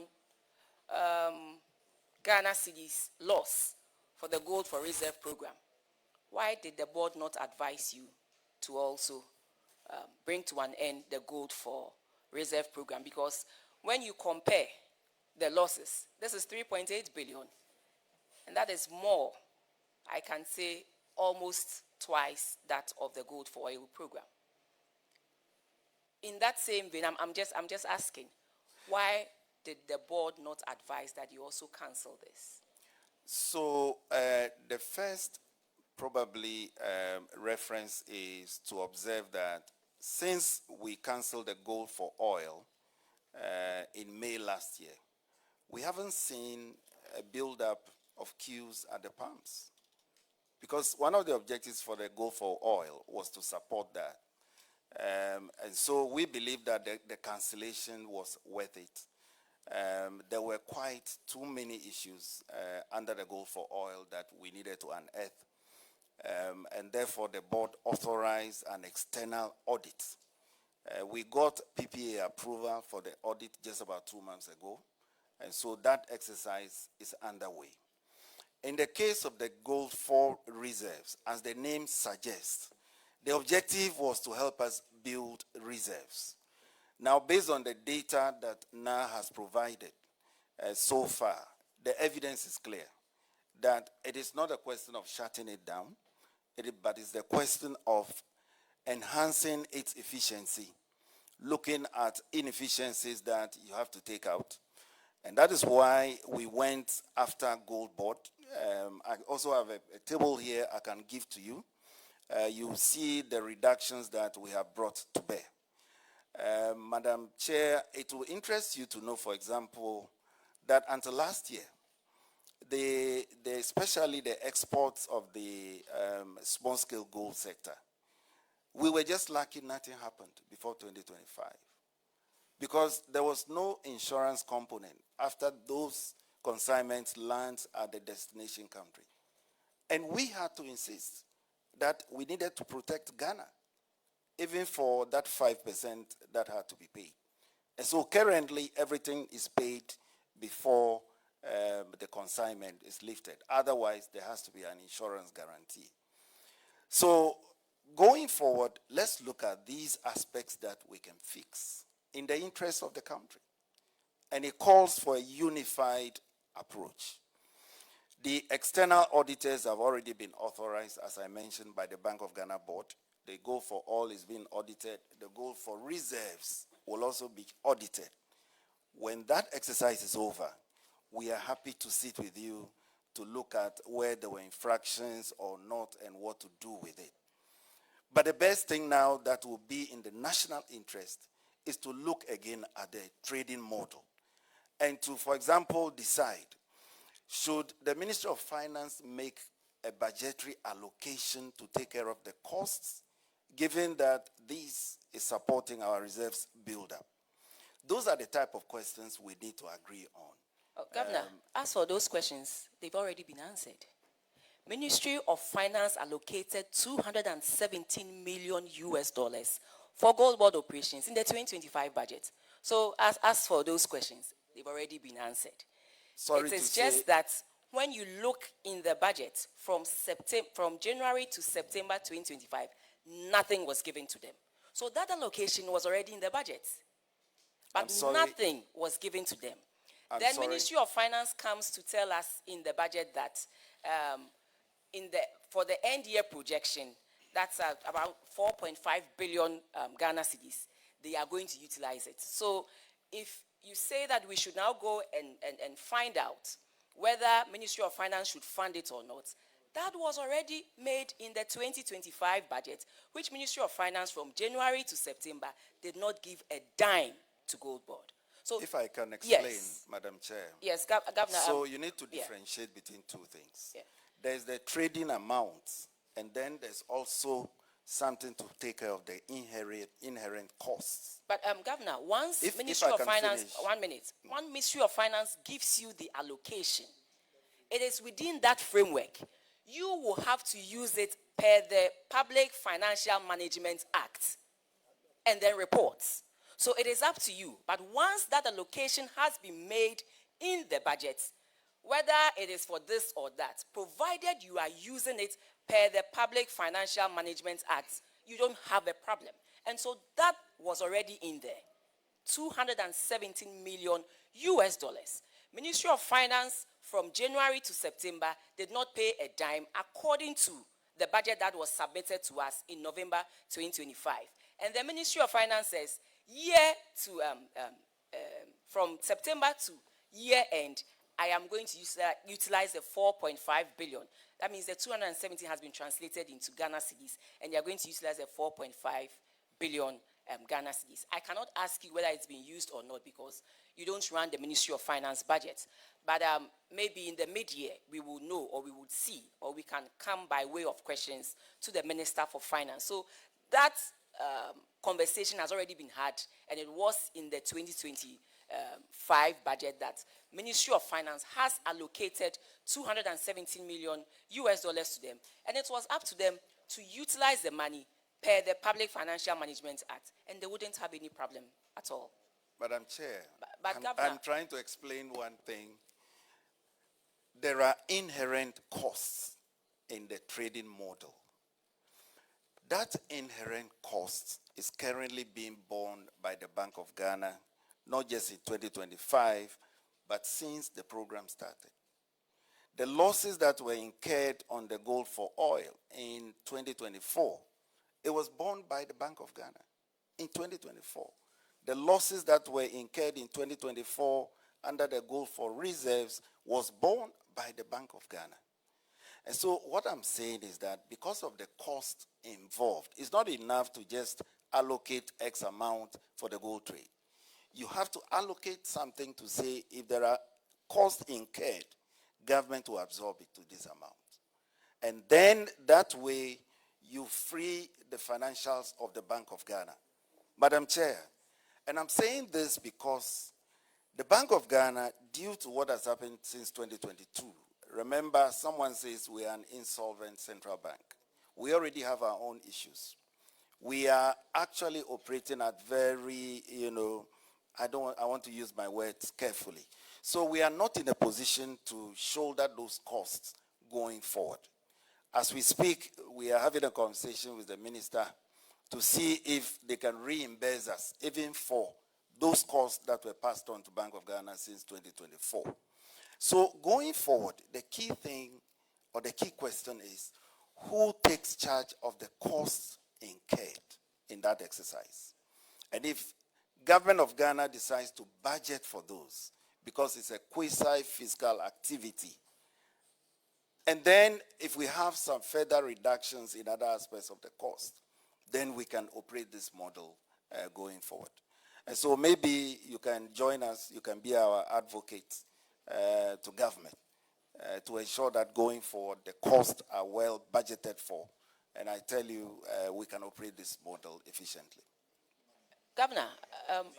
Ghana cedis loss for the Gold for Reserve program. Why did the board not advise you to also bring to an end the Gold for Reserve program? Because when you compare the losses, this is 3.8 billion, and that is more, I can say, almost twice that of the Gold for Oil program. In that same vein, I'm just asking, why did the board not advise that you also cancel this? So the first probably reference is to observe that since we canceled the Gold for Oil in May last year, we haven't seen a build-up of queues at the pumps. Because one of the objectives for the Gold for Oil was to support that. And so we believe that the cancellation was worth it. There were quite too many issues under the Gold for Oil that we needed to unearth. And therefore, the board authorized an external audit. We got PPA approval for the audit just about 2 months ago. And so that exercise is underway. In the case of the Gold for Reserves, as the name suggests, the objective was to help us build reserves. Now, based on the data that NA has provided so far, the evidence is clear that it is not a question of shutting it down, but it's the question of enhancing its efficiency, looking at inefficiencies that you have to take out. And that is why we went after Goldbob. I also have a table here I can give to you. You see the reductions that we have brought to bear. Madam Chair, it will interest you to know, for example, that until last year, especially the exports of the small-scale gold sector, we were just lucky nothing happened before 2025. Because there was no insurance component after those consignment lands at the destination country. And we had to insist that we needed to protect Ghana, even for that 5% that had to be paid. And so currently, everything is paid before the consignment is lifted. Otherwise, there has to be an insurance guarantee. So going forward, let's look at these aspects that we can fix in the interest of the country. And it calls for a unified approach. The external auditors have already been authorized, as I mentioned, by the Bank of Ghana board. The goal for all is being audited. The goal for reserves will also be audited. When that exercise is over, we are happy to sit with you to look at where there were infractions or not and what to do with it. But the best thing now that will be in the national interest is to look again at the trading model and to, for example, decide, should the Ministry of Finance make a budgetary allocation to take care of the costs, given that this is supporting our reserves build-up? Those are the type of questions we need to agree on. Oh, Governor, as for those questions, they've already been answered. Ministry of Finance allocated $217 million for Goldbob operations in the 2025 budget. So as for those questions, they've already been answered. Sorry it is just that when you look in the budget from January to September 2025, nothing was given to them. So that allocation was already in the budget. But nothing was given to them. Then Ministry of Finance comes to tell us in the budget that for the end year projection, that's about 4.5 billion Ghana cedis, they are going to utilize it. So if you say that we should now go and find out whether Ministry of Finance should fund it or not, that was already made in the 2025 budget, which Ministry of Finance from January to September did not give a dime to Goldbob. So, if I can explain, yes. Madam Chair. Yes, Governor. So you need to differentiate between two things. Yeah. There's the trading amount, and then there's also something to take care of the inherent costs. But Governor, once Ministry of Finance, one Ministry of Finance gives you the allocation, it is within that framework. You will have to use it per the Public Financial Management Act, and then reports. So it is up to you. But once that allocation has been made in the budget, whether it is for this or that, provided you are using it per the Public Financial Management Act, you don't have a problem. And so that was already in there. $217 million. Ministry of Finance from January to September did not pay a dime according to the budget that was submitted to us in November 2025. And the Ministry of Finance says, from September to year end, I am going to utilize the 4.5 billion. That means the 270 has been translated into Ghana cedis, and they are going to utilize the 4.5 billion Ghana cedis. I cannot ask you whether it's been used or not because you don't run the Ministry of Finance budget. But maybe in the mid-year, we will know or we would see, or we can come by way of questions to the Minister for Finance. So that conversation has already been had, and it was in the 2025 budget that Ministry of Finance has allocated $217 million to them, and it was up to them to utilize the money per the Public Financial Management Act, and they wouldn't have any problem at all. Madam Chair, but I'm trying to explain one thing. There are inherent costs in the trading model. That inherent cost is currently being borne by the Bank of Ghana, not just in 2025, but since the program started. The losses that were incurred on the gold for oil in 2024, it was borne by the Bank of Ghana in 2024. The losses that were incurred in 2024 under the gold for reserves was borne by the Bank of Ghana. And so what I'm saying is that because of the cost involved, it's not enough to just allocate X amount for the gold trade. You have to allocate something to say if there are costs incurred, government will absorb it to this amount. And then that way you free the financials of the Bank of Ghana. Madam Chair, and I'm saying this because The Bank of Ghana, due to what has happened since 2022, remember someone says we are an insolvent central bank. We already have our own issues. We are actually operating at very, I want to use my words carefully. So we are not in a position to shoulder those costs going forward. As we speak, we are having a conversation with the minister to see if they can reimburse us, even for those costs that were passed on to Bank of Ghana since 2024. So going forward, the key thing or the key question is, who takes charge of the costs incurred in that exercise? And if Government of Ghana decides to budget for those, because it's a quasi-fiscal activity, and then if we have some further reductions in other aspects of the cost, then we can operate this model going forward. And so maybe you can join us, you can be our advocate to government to ensure that going forward the costs are well budgeted for. And I tell you, we can operate this model efficiently. Governor,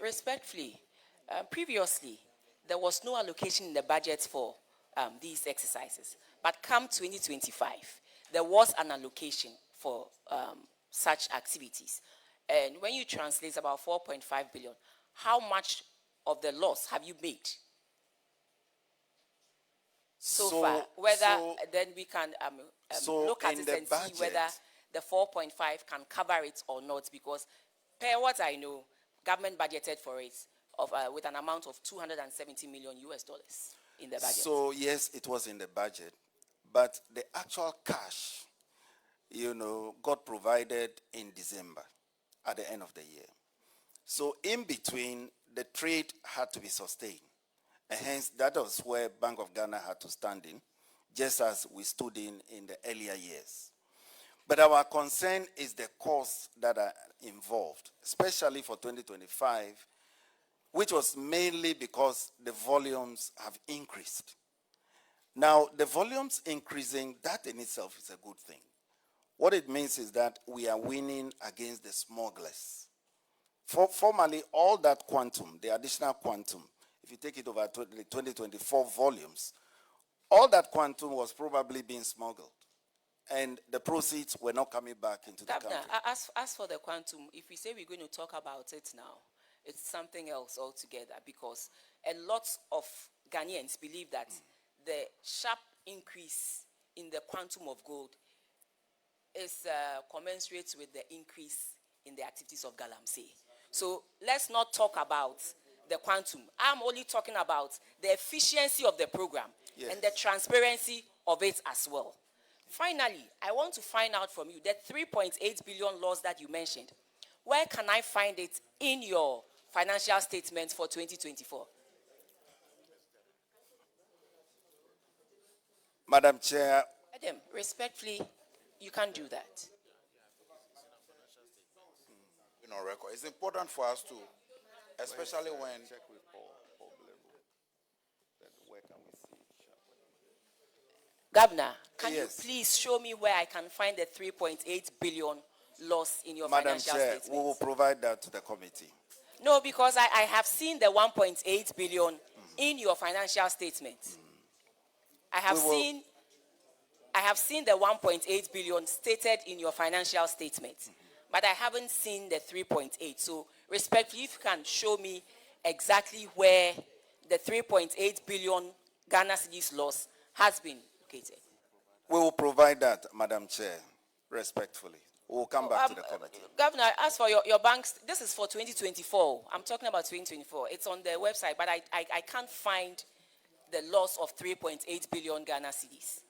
respectfully, previously, there was no allocation in the budget for these exercises. But come 2025, there was an allocation for such activities. And when you translate about 4.5 billion, how much of the loss have you made so far? Then we can look at it and see whether the 4.5 can cover it or not, because per what I know, government budgeted for it with an amount of $270 million in the budget. So yes, it was in the budget, but the actual cash, got provided in December at the end of the year. So in between, the trade had to be sustained. And hence, that was where Bank of Ghana had to stand in, just as we stood in the earlier years. But our concern is the costs that are involved, especially for 2025, which was mainly because the volumes have increased. Now, the volumes increasing, that in itself is a good thing. What it means is that we are winning against the smugglers. Formerly, all that quantum, the additional quantum, if you take it over the 2024 volumes, all that quantum was probably being smuggled. And the proceeds were not coming back into the country. As for the quantum, if we say we're going to talk about it now, it's something else altogether, because a lot of Ghanaians believe that the sharp increase in the quantum of gold is commensurate with the increase in the activities of Galamsey. So let's not talk about the quantum. I'm only talking about the efficiency of the program and the transparency of it as well. Finally, I want to find out from you that 3.8 billion loss that you mentioned. Where can I find it in your financial statements for 2024? Madam Chair. Madam, respectfully, you can't do that. Record. It's important for us to, especially when. Governor, can you please show me where I can find the 3.8 billion loss in your financial statements? Madam Chair, we will provide that to the committee. No, because I have seen the 1.8 billion in your financial statements. I have seen the 1.8 billion stated in your financial statements, but I haven't seen the 3.8. So, respectfully, if you can show me exactly where the 3.8 billion Ghana cedis loss has been located. We will provide that, Madam Chair, respectfully. We will come back to the committee. Governor, as for your banks, this is for 2024. I'm talking about 2024. It's on the website, but I can't find the loss of 3.8 billion Ghana cedis.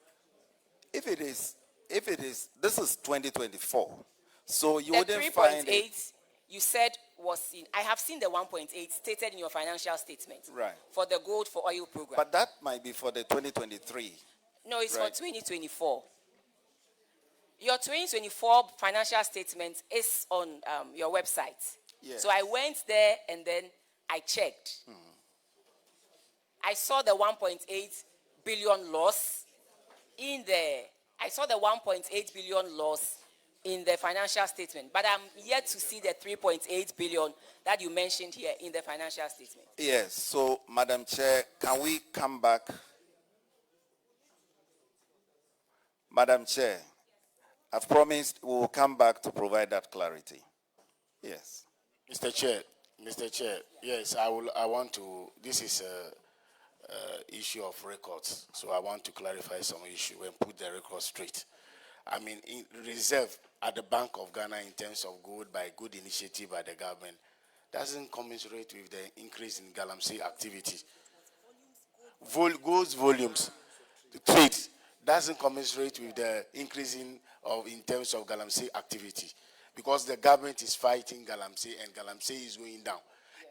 If it is, this is 2024. So you the wouldn't find 3.8 you said was in, I have seen the 1.8 stated in your financial statement. Right. For the gold for oil program. But that might be for the 2023. No, it's for 2024. Your 2024 financial statement is on your website. Yes. So I went there and then I checked. I saw the 1.8 billion loss in there. I saw the 1.8 billion loss in the financial statement, but I'm yet to see the 3.8 billion that you mentioned here in the financial statement. Yes, so Madam Chair, can we come back? Madam Chair, I've promised we will come back to provide that clarity. Yes. Mr. Chair, yes, I want to, this is a issue of records, so I want to clarify some issue and put the record straight. I mean, in reserve at the Bank of Ghana in terms of gold by good initiative by the government doesn't commensurate with the increase in galamsey activity. Gold's volumes, the trade, doesn't commensurate with the increase in terms of galamsey activity, because the government is fighting galamsey and galamsey is going down.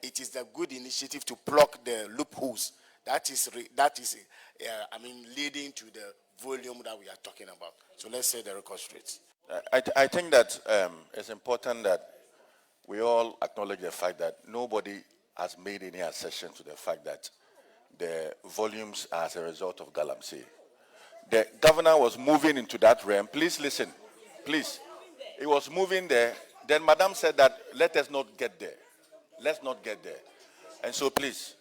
It is the good initiative to block the loopholes that is leading to the volume that we are talking about. So let's say the record straight. I think that it's important that we all acknowledge the fact that nobody has made any assertion to the fact that the volumes are as a result of galamsey. The governor was moving into that realm. Please listen. Please. He was moving there. Then Madam said that let us not get there. Let's not get there. And so please,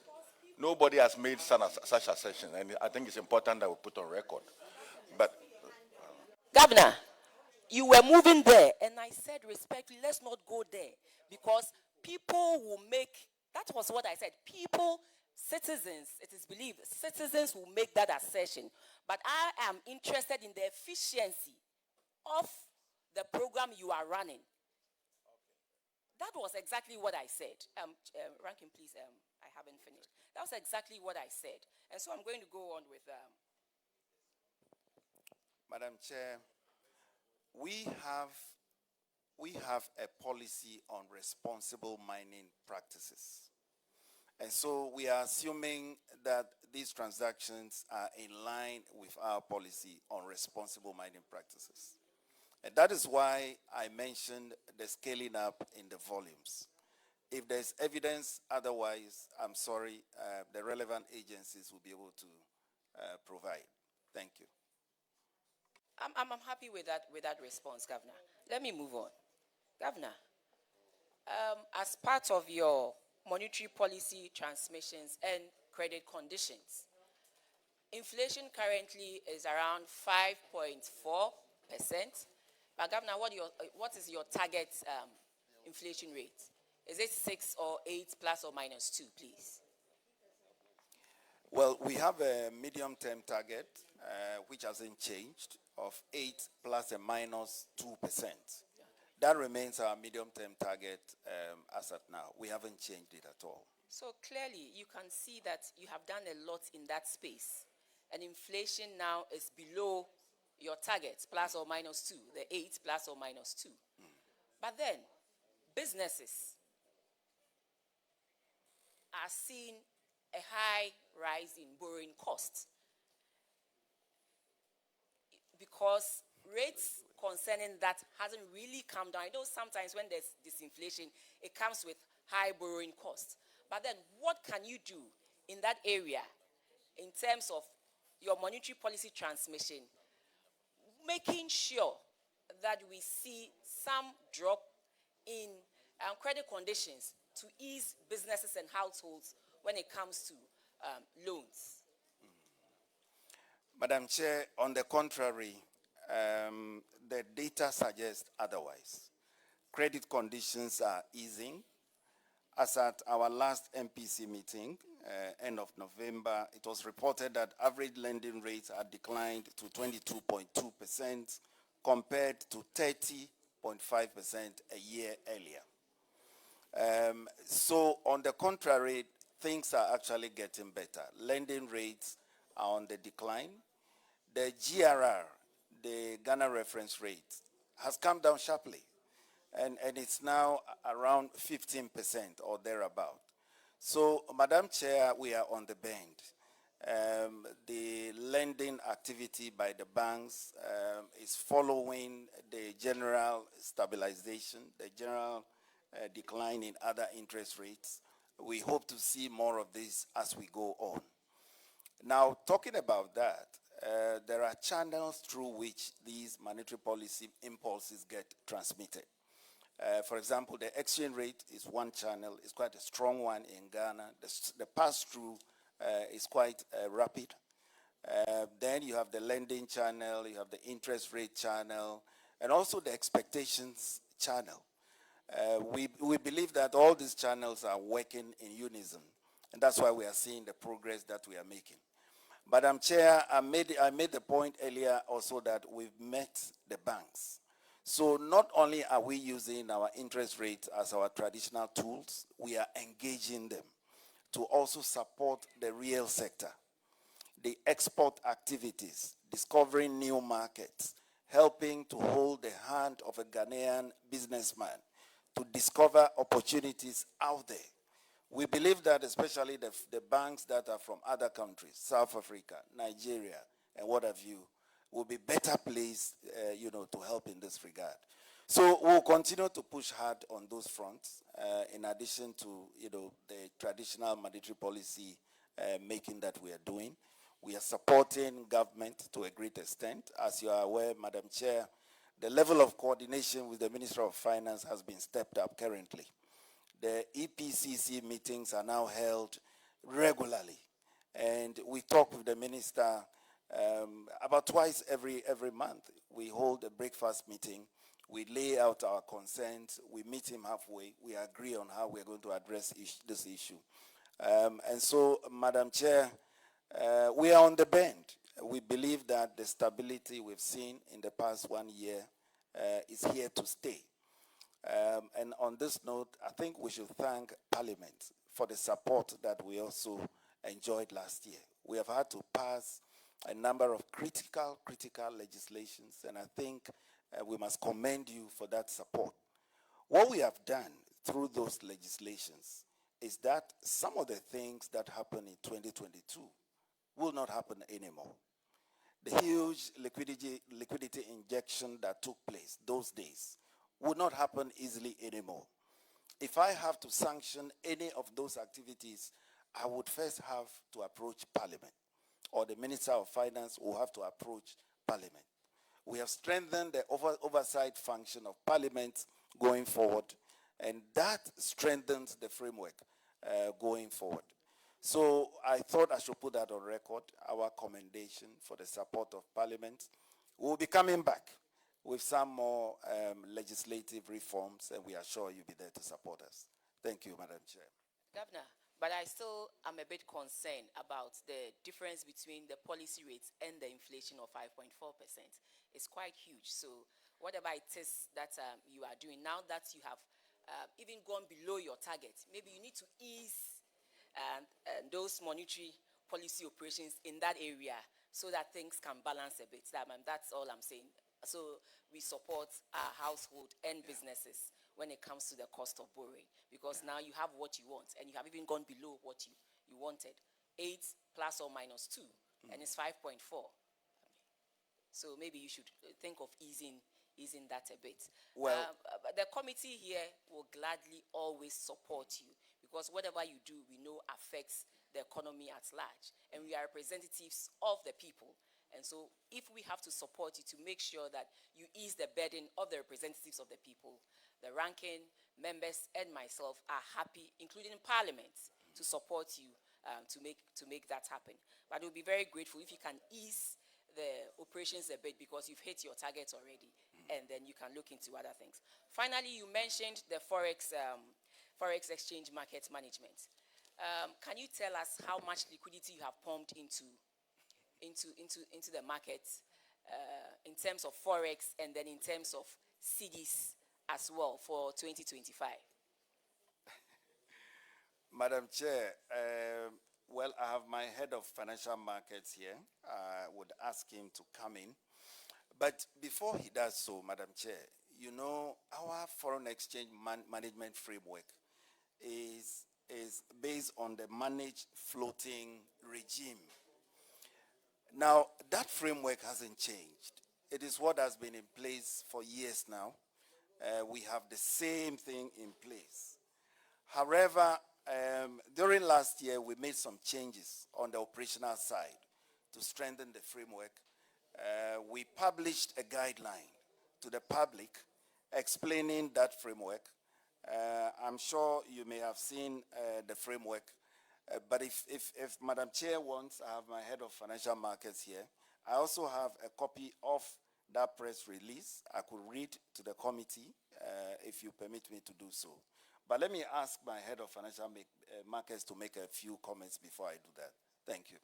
nobody has made such assertion. And I think it's important that we put on record. But Governor, you were moving there, and I said respectfully, let's not go there, because people will make, that was what I said, people, citizens, it is believed, citizens will make that assertion. But I am interested in the efficiency of the program you are running. That was exactly what I said. Ranking, please, I haven't finished. That was exactly what I said. And so I'm going to go on with... Madam Chair, we have a policy on responsible mining practices. And so we are assuming that these transactions are in line with our policy on responsible mining practices. And that is why I mentioned the scaling up in the volumes. If there's evidence otherwise, I'm sorry, the relevant agencies will be able to provide. Thank you. I'm happy with that response, Governor. Let me move on. Governor, as part of your monetary policy transmissions and credit conditions, inflation currently is around 5.4%. But Governor, what is your target inflation rate? Is it 6 or 8 plus or minus 2, please? Well, we have a medium-term target, which hasn't changed, of 8 plus or minus 2%. That remains our medium-term target as at now. We haven't changed it at all. So clearly, you can see that you have done a lot in that space. And inflation now is below your target, plus or minus 2, the 8 plus or minus 2. But then, businesses are seeing a high rise in borrowing costs, because rates concerning that hasn't really come down. I know sometimes when there's disinflation, it comes with high borrowing costs. But then what can you do in that area in terms of your monetary policy transmission, making sure that we see some drop in credit conditions to ease businesses and households when it comes to loans? Madam Chair, on the contrary, the data suggests otherwise. Credit conditions are easing. As at our last MPC meeting, end of November, it was reported that average lending rates had declined to 22.2% compared to 30.5% a year earlier. So on the contrary, things are actually getting better. Lending rates are on the decline. The GRR, the Ghana reference rate, has come down sharply. And it's now around 15% or thereabout. So, Madam Chair, we are on the bend. The lending activity by the banks is following the general stabilization, the general decline in other interest rates. We hope to see more of this as we go on. Now, talking about that, there are channels through which these monetary policy impulses get transmitted. For example, the exchange rate is one channel. It's quite a strong one in Ghana. The pass-through is quite rapid. Then you have the lending channel, you have the interest rate channel, and also the expectations channel. We believe that all these channels are working in unison, and that's why we are seeing the progress that we are making. Madam Chair, I made the point earlier also that we've met the banks. So not only are we using our interest rates as our traditional tools, we are engaging them to also support the real sector, the export activities, discovering new markets, helping to hold the hand of a Ghanaian businessman to discover opportunities out there. We believe that especially the banks that are from other countries, South Africa, Nigeria, and what have you, will be better placed, to help in this regard. So we'll continue to push hard on those fronts, in addition to, the traditional monetary policy making that we are doing. We are supporting government to a great extent. As you are aware, Madam Chair, the level of coordination with the Minister of Finance has been stepped up currently. The EPCC meetings are now held regularly, and we talk with the minister about twice every month. We hold a breakfast meeting. We lay out our concerns. We meet him halfway. We agree on how we're going to address this issue. And so, Madam Chair, we are on the bend. We believe that the stability we've seen in the past 1 year is here to stay. And on this note, I think we should thank Parliament for the support that we also enjoyed last year. We have had to pass a number of critical legislations, and I think we must commend you for that support. What we have done through those legislations is that some of the things that happened in 2022 will not happen anymore. The huge liquidity injection that took place those days would not happen easily anymore. If I have to sanction any of those activities, I would first have to approach Parliament, or the Minister of Finance will have to approach Parliament. We have strengthened the oversight function of Parliament going forward, and that strengthens the framework going forward. So I thought I should put that on record, our commendation for the support of Parliament. We'll be coming back with some more legislative reforms, and we are sure you'll be there to support us. Thank you, Madam Chair. Governor, but I still am a bit concerned about the difference between the policy rates and the inflation of 5.4%. It's quite huge. So whatever it is that you are doing, now that you have even gone below your target, maybe you need to ease those monetary policy operations in that area so that things can balance a bit. That's all I'm saying. So we support our household and businesses when it comes to the cost of borrowing, because now you have what you want, and you have even gone below what you wanted. 8 plus or minus 2, and it's 5.4. So maybe you should think of easing that a bit. Well, the committee here will gladly always support you, because whatever you do, we know affects the economy at large, and we are representatives of the people. And so if we have to support you to make sure that you ease the burden of the representatives of the people, the ranking members and myself are happy, including Parliament, to support you to make that happen. But we'll be very grateful if you can ease the operations a bit, because you've hit your targets already, and then you can look into other things. Finally, you mentioned the forex exchange market management. Can you tell us how much liquidity you have pumped into the market in terms of forex, and then in terms of CDs as well for 2025? Madam Chair, well, I have my head of financial markets here. I would ask him to come in. But before he does so, Madam Chair, you know, our foreign exchange management framework is based on the managed floating regime. Now, that framework hasn't changed. It is what has been in place for years now. We have the same thing in place. However, during last year, we made some changes on the operational side to strengthen the framework, we published a guideline to the public explaining that framework. I'm sure you may have seen the framework, but if Madam Chair wants, I have my head of financial markets here. I also have a copy of that press release. I could read to the committee if you permit me to do so. But let me ask my head of financial markets to make a few comments before I do that. Thank you.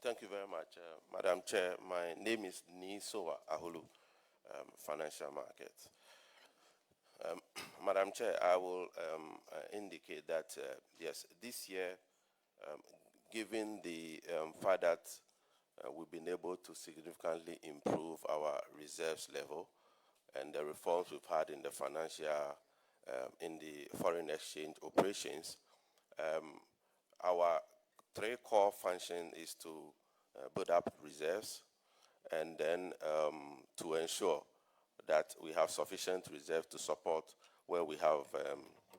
Thank you very much, Madam Chair. My name is Nsowa Ahulu, Financial Markets. Madam Chair, I will indicate that, yes, this year, given the fact that we've been able to significantly improve our reserves level and the reforms we've had in the financial, in the foreign exchange operations, our three core function is to build up reserves and then to ensure that we have sufficient reserve to support where we have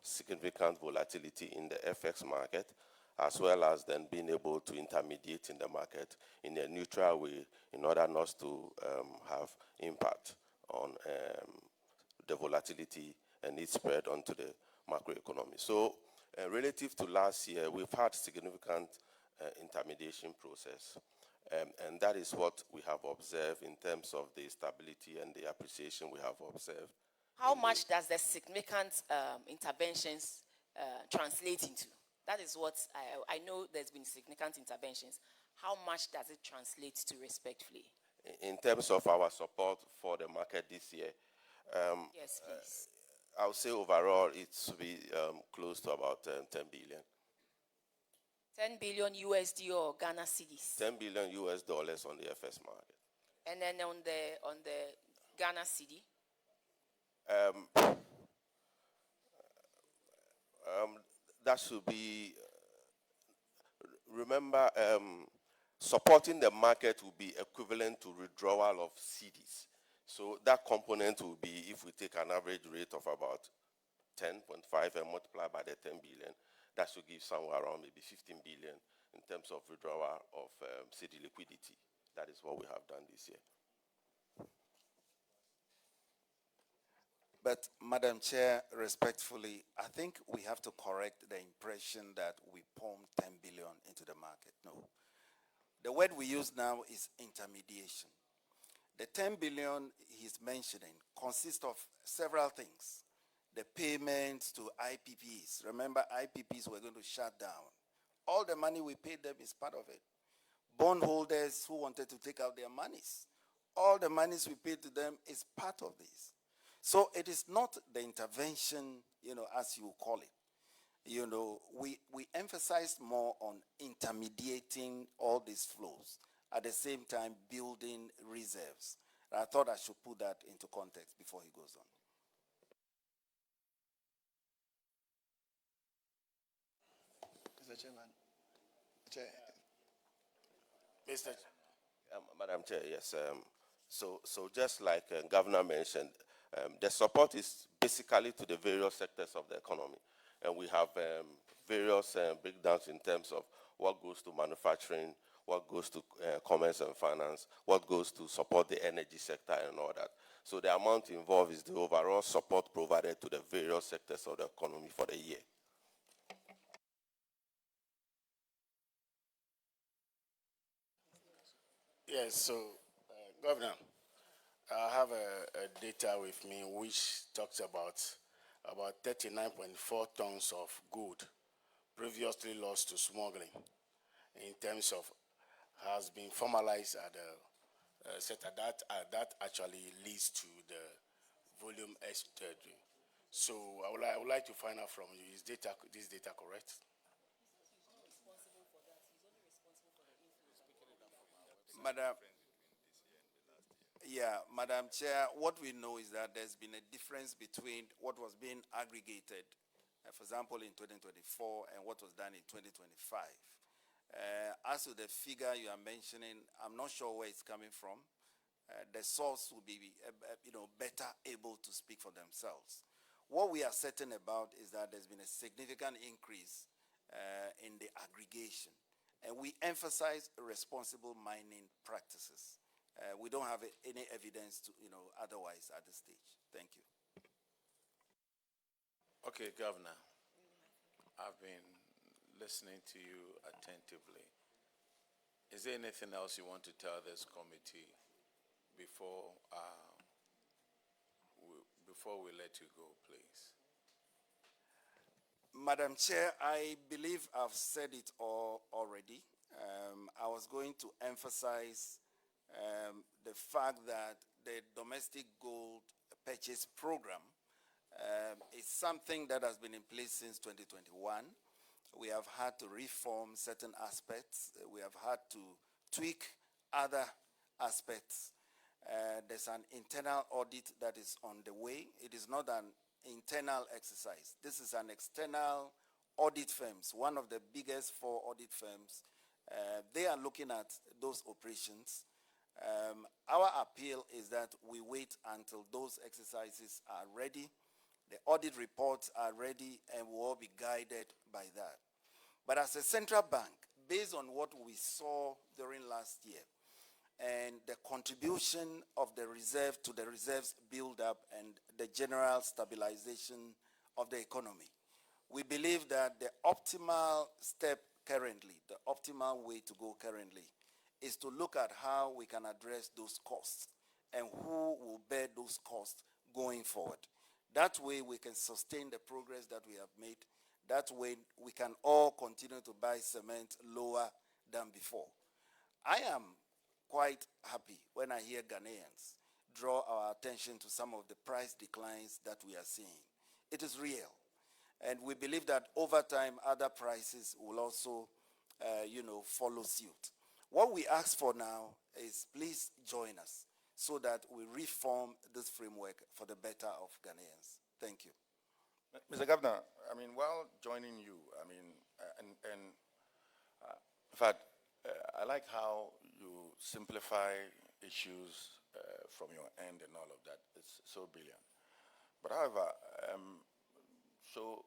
significant volatility in the FX market, as well as then being able to intermediate in the market in a neutral way in order not to have impact on the volatility and its spread onto the macroeconomy. So relative to last year, we've had significant intermediation process. And that is what we have observed in terms of the stability and the appreciation we have observed. How much does the significant interventions translate into? That is what I know there's been significant interventions. How much does it translate to respectfully? In terms of our support for the market this year, yes, please. I would say overall it will be close to about 10 billion. 10 billion USD or Ghana cedis? 10 billion US dollars on the FS market. And then on the Ghana cedi? That should be, remember, supporting the market will be equivalent to withdrawal of cedis. So that component will be, if we take an average rate of about 10.5 and multiply by the 10 billion, that should give somewhere around maybe 15 billion in terms of withdrawal of cedi liquidity. That is what we have done this year. But, Madam Chair, respectfully, I think we have to correct the impression that we pumped 10 billion into the market. No. The word we use now is intermediation. The 10 billion he's mentioning consists of several things. The payments to IPPs. Remember, IPPs were going to shut down. All the money we paid them is part of it. Bondholders who wanted to take out their monies. All the monies we paid to them is part of this. So it is not the intervention, as you call it. We emphasized more on intermediating all these flows, at the same time building reserves. And I thought I should put that into context before he goes on. Mr. Chairman. Chair. Mr. Madam Chair, yes. So just like Governor mentioned, the support is basically to the various sectors of the economy. And we have various breakdowns in terms of what goes to manufacturing, what goes to commerce and finance, what goes to support the energy sector and all that. So the amount involved is the overall support provided to the various sectors of the economy for the year. Yes, so, Governor, I have a data with me which talks about 39.4 tons of gold previously lost to smuggling in terms of has been formalized at the sector. That actually leads to the volume extracted. So I would like to find out from you, is this data correct? Madam Chair, what we know is that there's been a difference between what was being aggregated, for example, in 2024 and what was done in 2025. As to the figure you are mentioning, I'm not sure where it's coming from. The source will be, better able to speak for themselves. What we are certain about is that there's been a significant increase in the aggregation, and we emphasize responsible mining practices. We don't have any evidence to, otherwise at this stage. Thank you. Okay, Governor, I've been listening to you attentively. Is there anything else you want to tell this committee before we let you go, please? Madam Chair, I believe I've said it all already. I was going to emphasize the fact that the domestic gold purchase program is something that has been in place since 2021. We have had to reform certain aspects. We have had to tweak other aspects. There's an internal audit that is on the way. It is not an internal exercise. This is an external audit firms, one of the biggest 4 audit firms. They are looking at those operations. Our appeal is that we wait until those exercises are ready, the audit reports are ready, and we'll all be guided by that. But as a central bank, based on what we saw during last year, and the contribution of the reserve to the reserves build-up and the general stabilization of the economy, we believe that the optimal step currently, the optimal way to go currently, is to look at how we can address those costs and who will bear those costs going forward. That way we can sustain the progress that we have made. That way we can all continue to buy cement lower than before. I am quite happy when I hear Ghanaians draw our attention to some of the price declines that we are seeing. It is real. And we believe that over time, other prices will also, follow suit. What we ask for now is please join us so that we reform this framework for the better of Ghanaians. Thank you. Mr. Governor, while joining you, in fact, I like how you simplify issues from your end and all of that. It's so brilliant. But however, so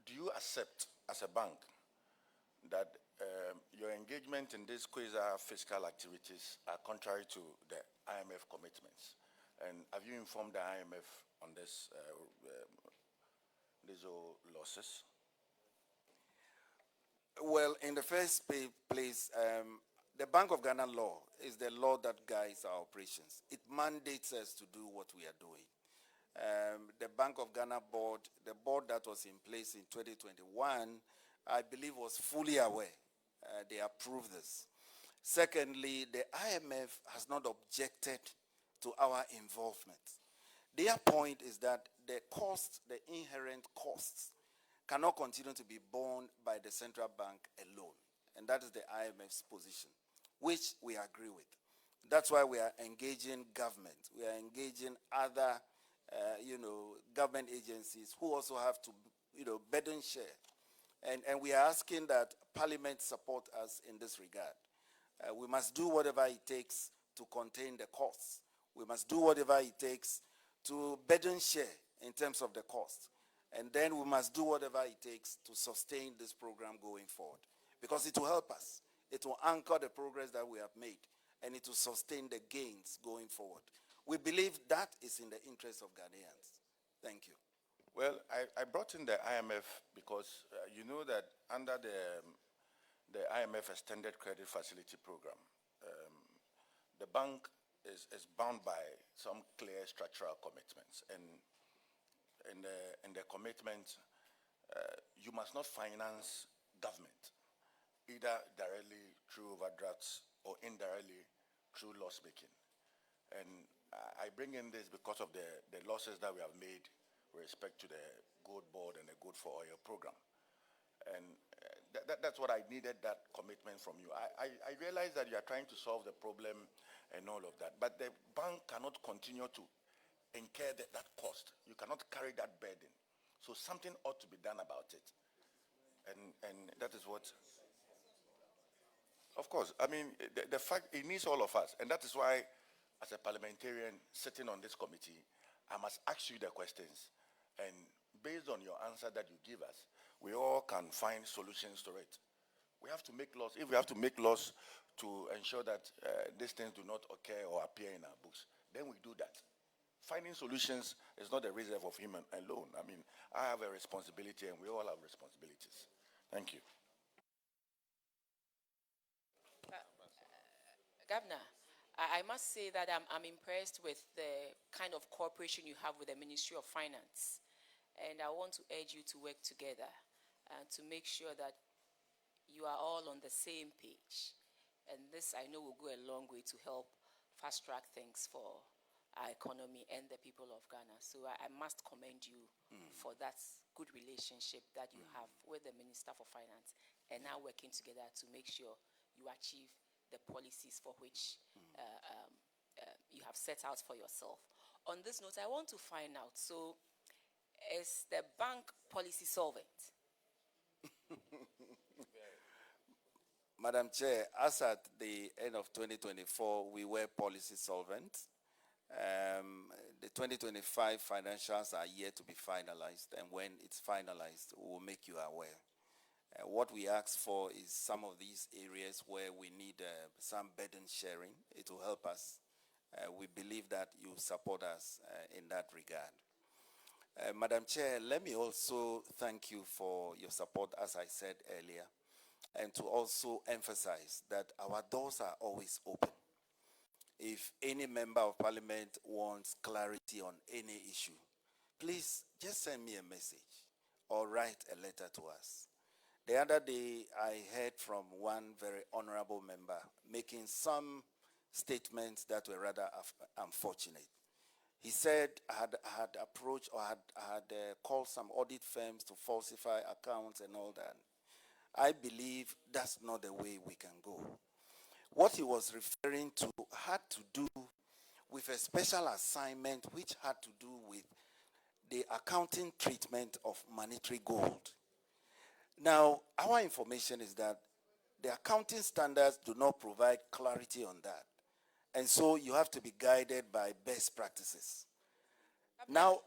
do you accept as a bank that your engagement in these quasi-fiscal activities are contrary to the IMF commitments? And have you informed the IMF on this, these losses? Well, in the first place, the Bank of Ghana law is the law that guides our operations. It mandates us to do what we are doing. The Bank of Ghana board, the board that was in place in 2021, I believe was fully aware. They approved this. Secondly, the IMF has not objected to our involvement. Their point is that the costs, the inherent costs, cannot continue to be borne by the central bank alone. And that is the IMF's position, which we agree with. That's why we are engaging government. We are engaging other, government agencies who also have to, burden share. And we are asking that Parliament support us in this regard. We must do whatever it takes to contain the costs. We must do whatever it takes to burden share in terms of the cost. And then we must do whatever it takes to sustain this program going forward. Because it will help us. It will anchor the progress that we have made. And it will sustain the gains going forward. We believe that is in the interest of Ghanaians. Thank you. Well, I brought in the IMF because you know that under the IMF Extended Credit Facility Program, the bank is bound by some clear structural commitments. And in the commitment, you must not finance government, either directly through overdrafts or indirectly through loss making. And I bring in this because of the losses that we have made with respect to the Goldbob and the Good for Oil program. And that's what I needed, that commitment from you. I realize that you are trying to solve the problem and all of that, but the bank cannot continue to incur that cost. You cannot carry that burden. So something ought to be done about it. And that is what... Of course, the fact, it needs all of us. And that is why, as a parliamentarian sitting on this committee, I must ask you the questions. And based on your answer that you give us, we all can find solutions to it. We have to make laws. If we have to make laws to ensure that these things do not occur or appear in our books, then we do that. Finding solutions is not the reserve of him alone. I mean, I have a responsibility and we all have responsibilities. Thank you. Governor, I must say that I'm impressed with the kind of cooperation you have with the Ministry of Finance. And I want to urge you to work together to make sure that you are all on the same page. And this, I know, will go a long way to help fast-track things for our economy and the people of Ghana. So I must commend you for that good relationship that you have with the Minister for Finance and now working together to make sure you achieve the policies for which you have set out for yourself. On this note, I want to find out, so is the bank policy solvent? Madam Chair, as at the end of 2024, we were policy solvent. The 2025 financials are yet to be finalized, and when it's finalized, we will make you aware. What we ask for is some of these areas where we need some burden sharing. It will help us. We believe that you support us in that regard. Madam Chair, let me also thank you for your support, as I said earlier, and to also emphasize that our doors are always open. If any member of parliament wants clarity on any issue, please just send me a message or write a letter to us. The other day, I heard from one very honorable member making some statements that were rather unfortunate. He said I had approached or had called some audit firms to falsify accounts and all that. I believe that's not the way we can go. What he was referring to had to do with a special assignment which had to do with the accounting treatment of monetary gold. Now, our information is that the accounting standards do not provide clarity on that. And so you have to be guided by best practices. Now,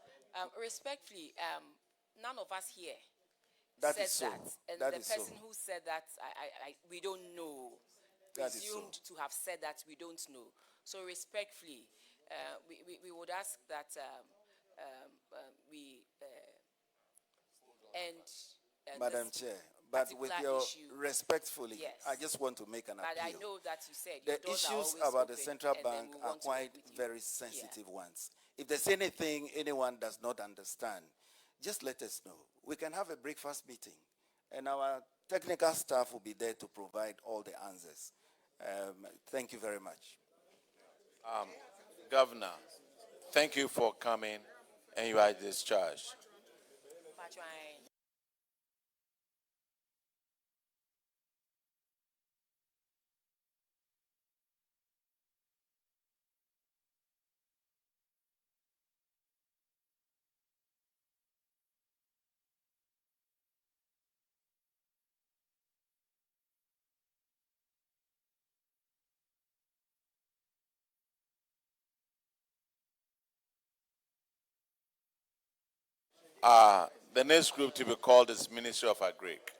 respectfully, none of us here that said is so. that. And That the is so. person who said that, we don't know. That is Presumed so. to have said that we don't know. So respectfully, we would ask that we end Madam this Chair, but with particular your issue. respectfully, Yes. I just want to make an But I appeal. know that you said The your doors are issues always about the open, central and then bank we are want to work quite with you. very sensitive ones. If there's anything anyone does not understand, just let us know. We can have a breakfast meeting, and our technical staff will be there to provide all the answers. Thank you very much. Governor, thank you for coming, and you are discharged. The next group to be called is Ministry of Agric.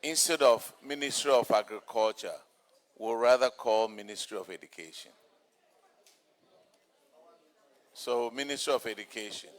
instead of Ministry of Agriculture, we'll rather call Ministry of Education. So, Ministry of Education.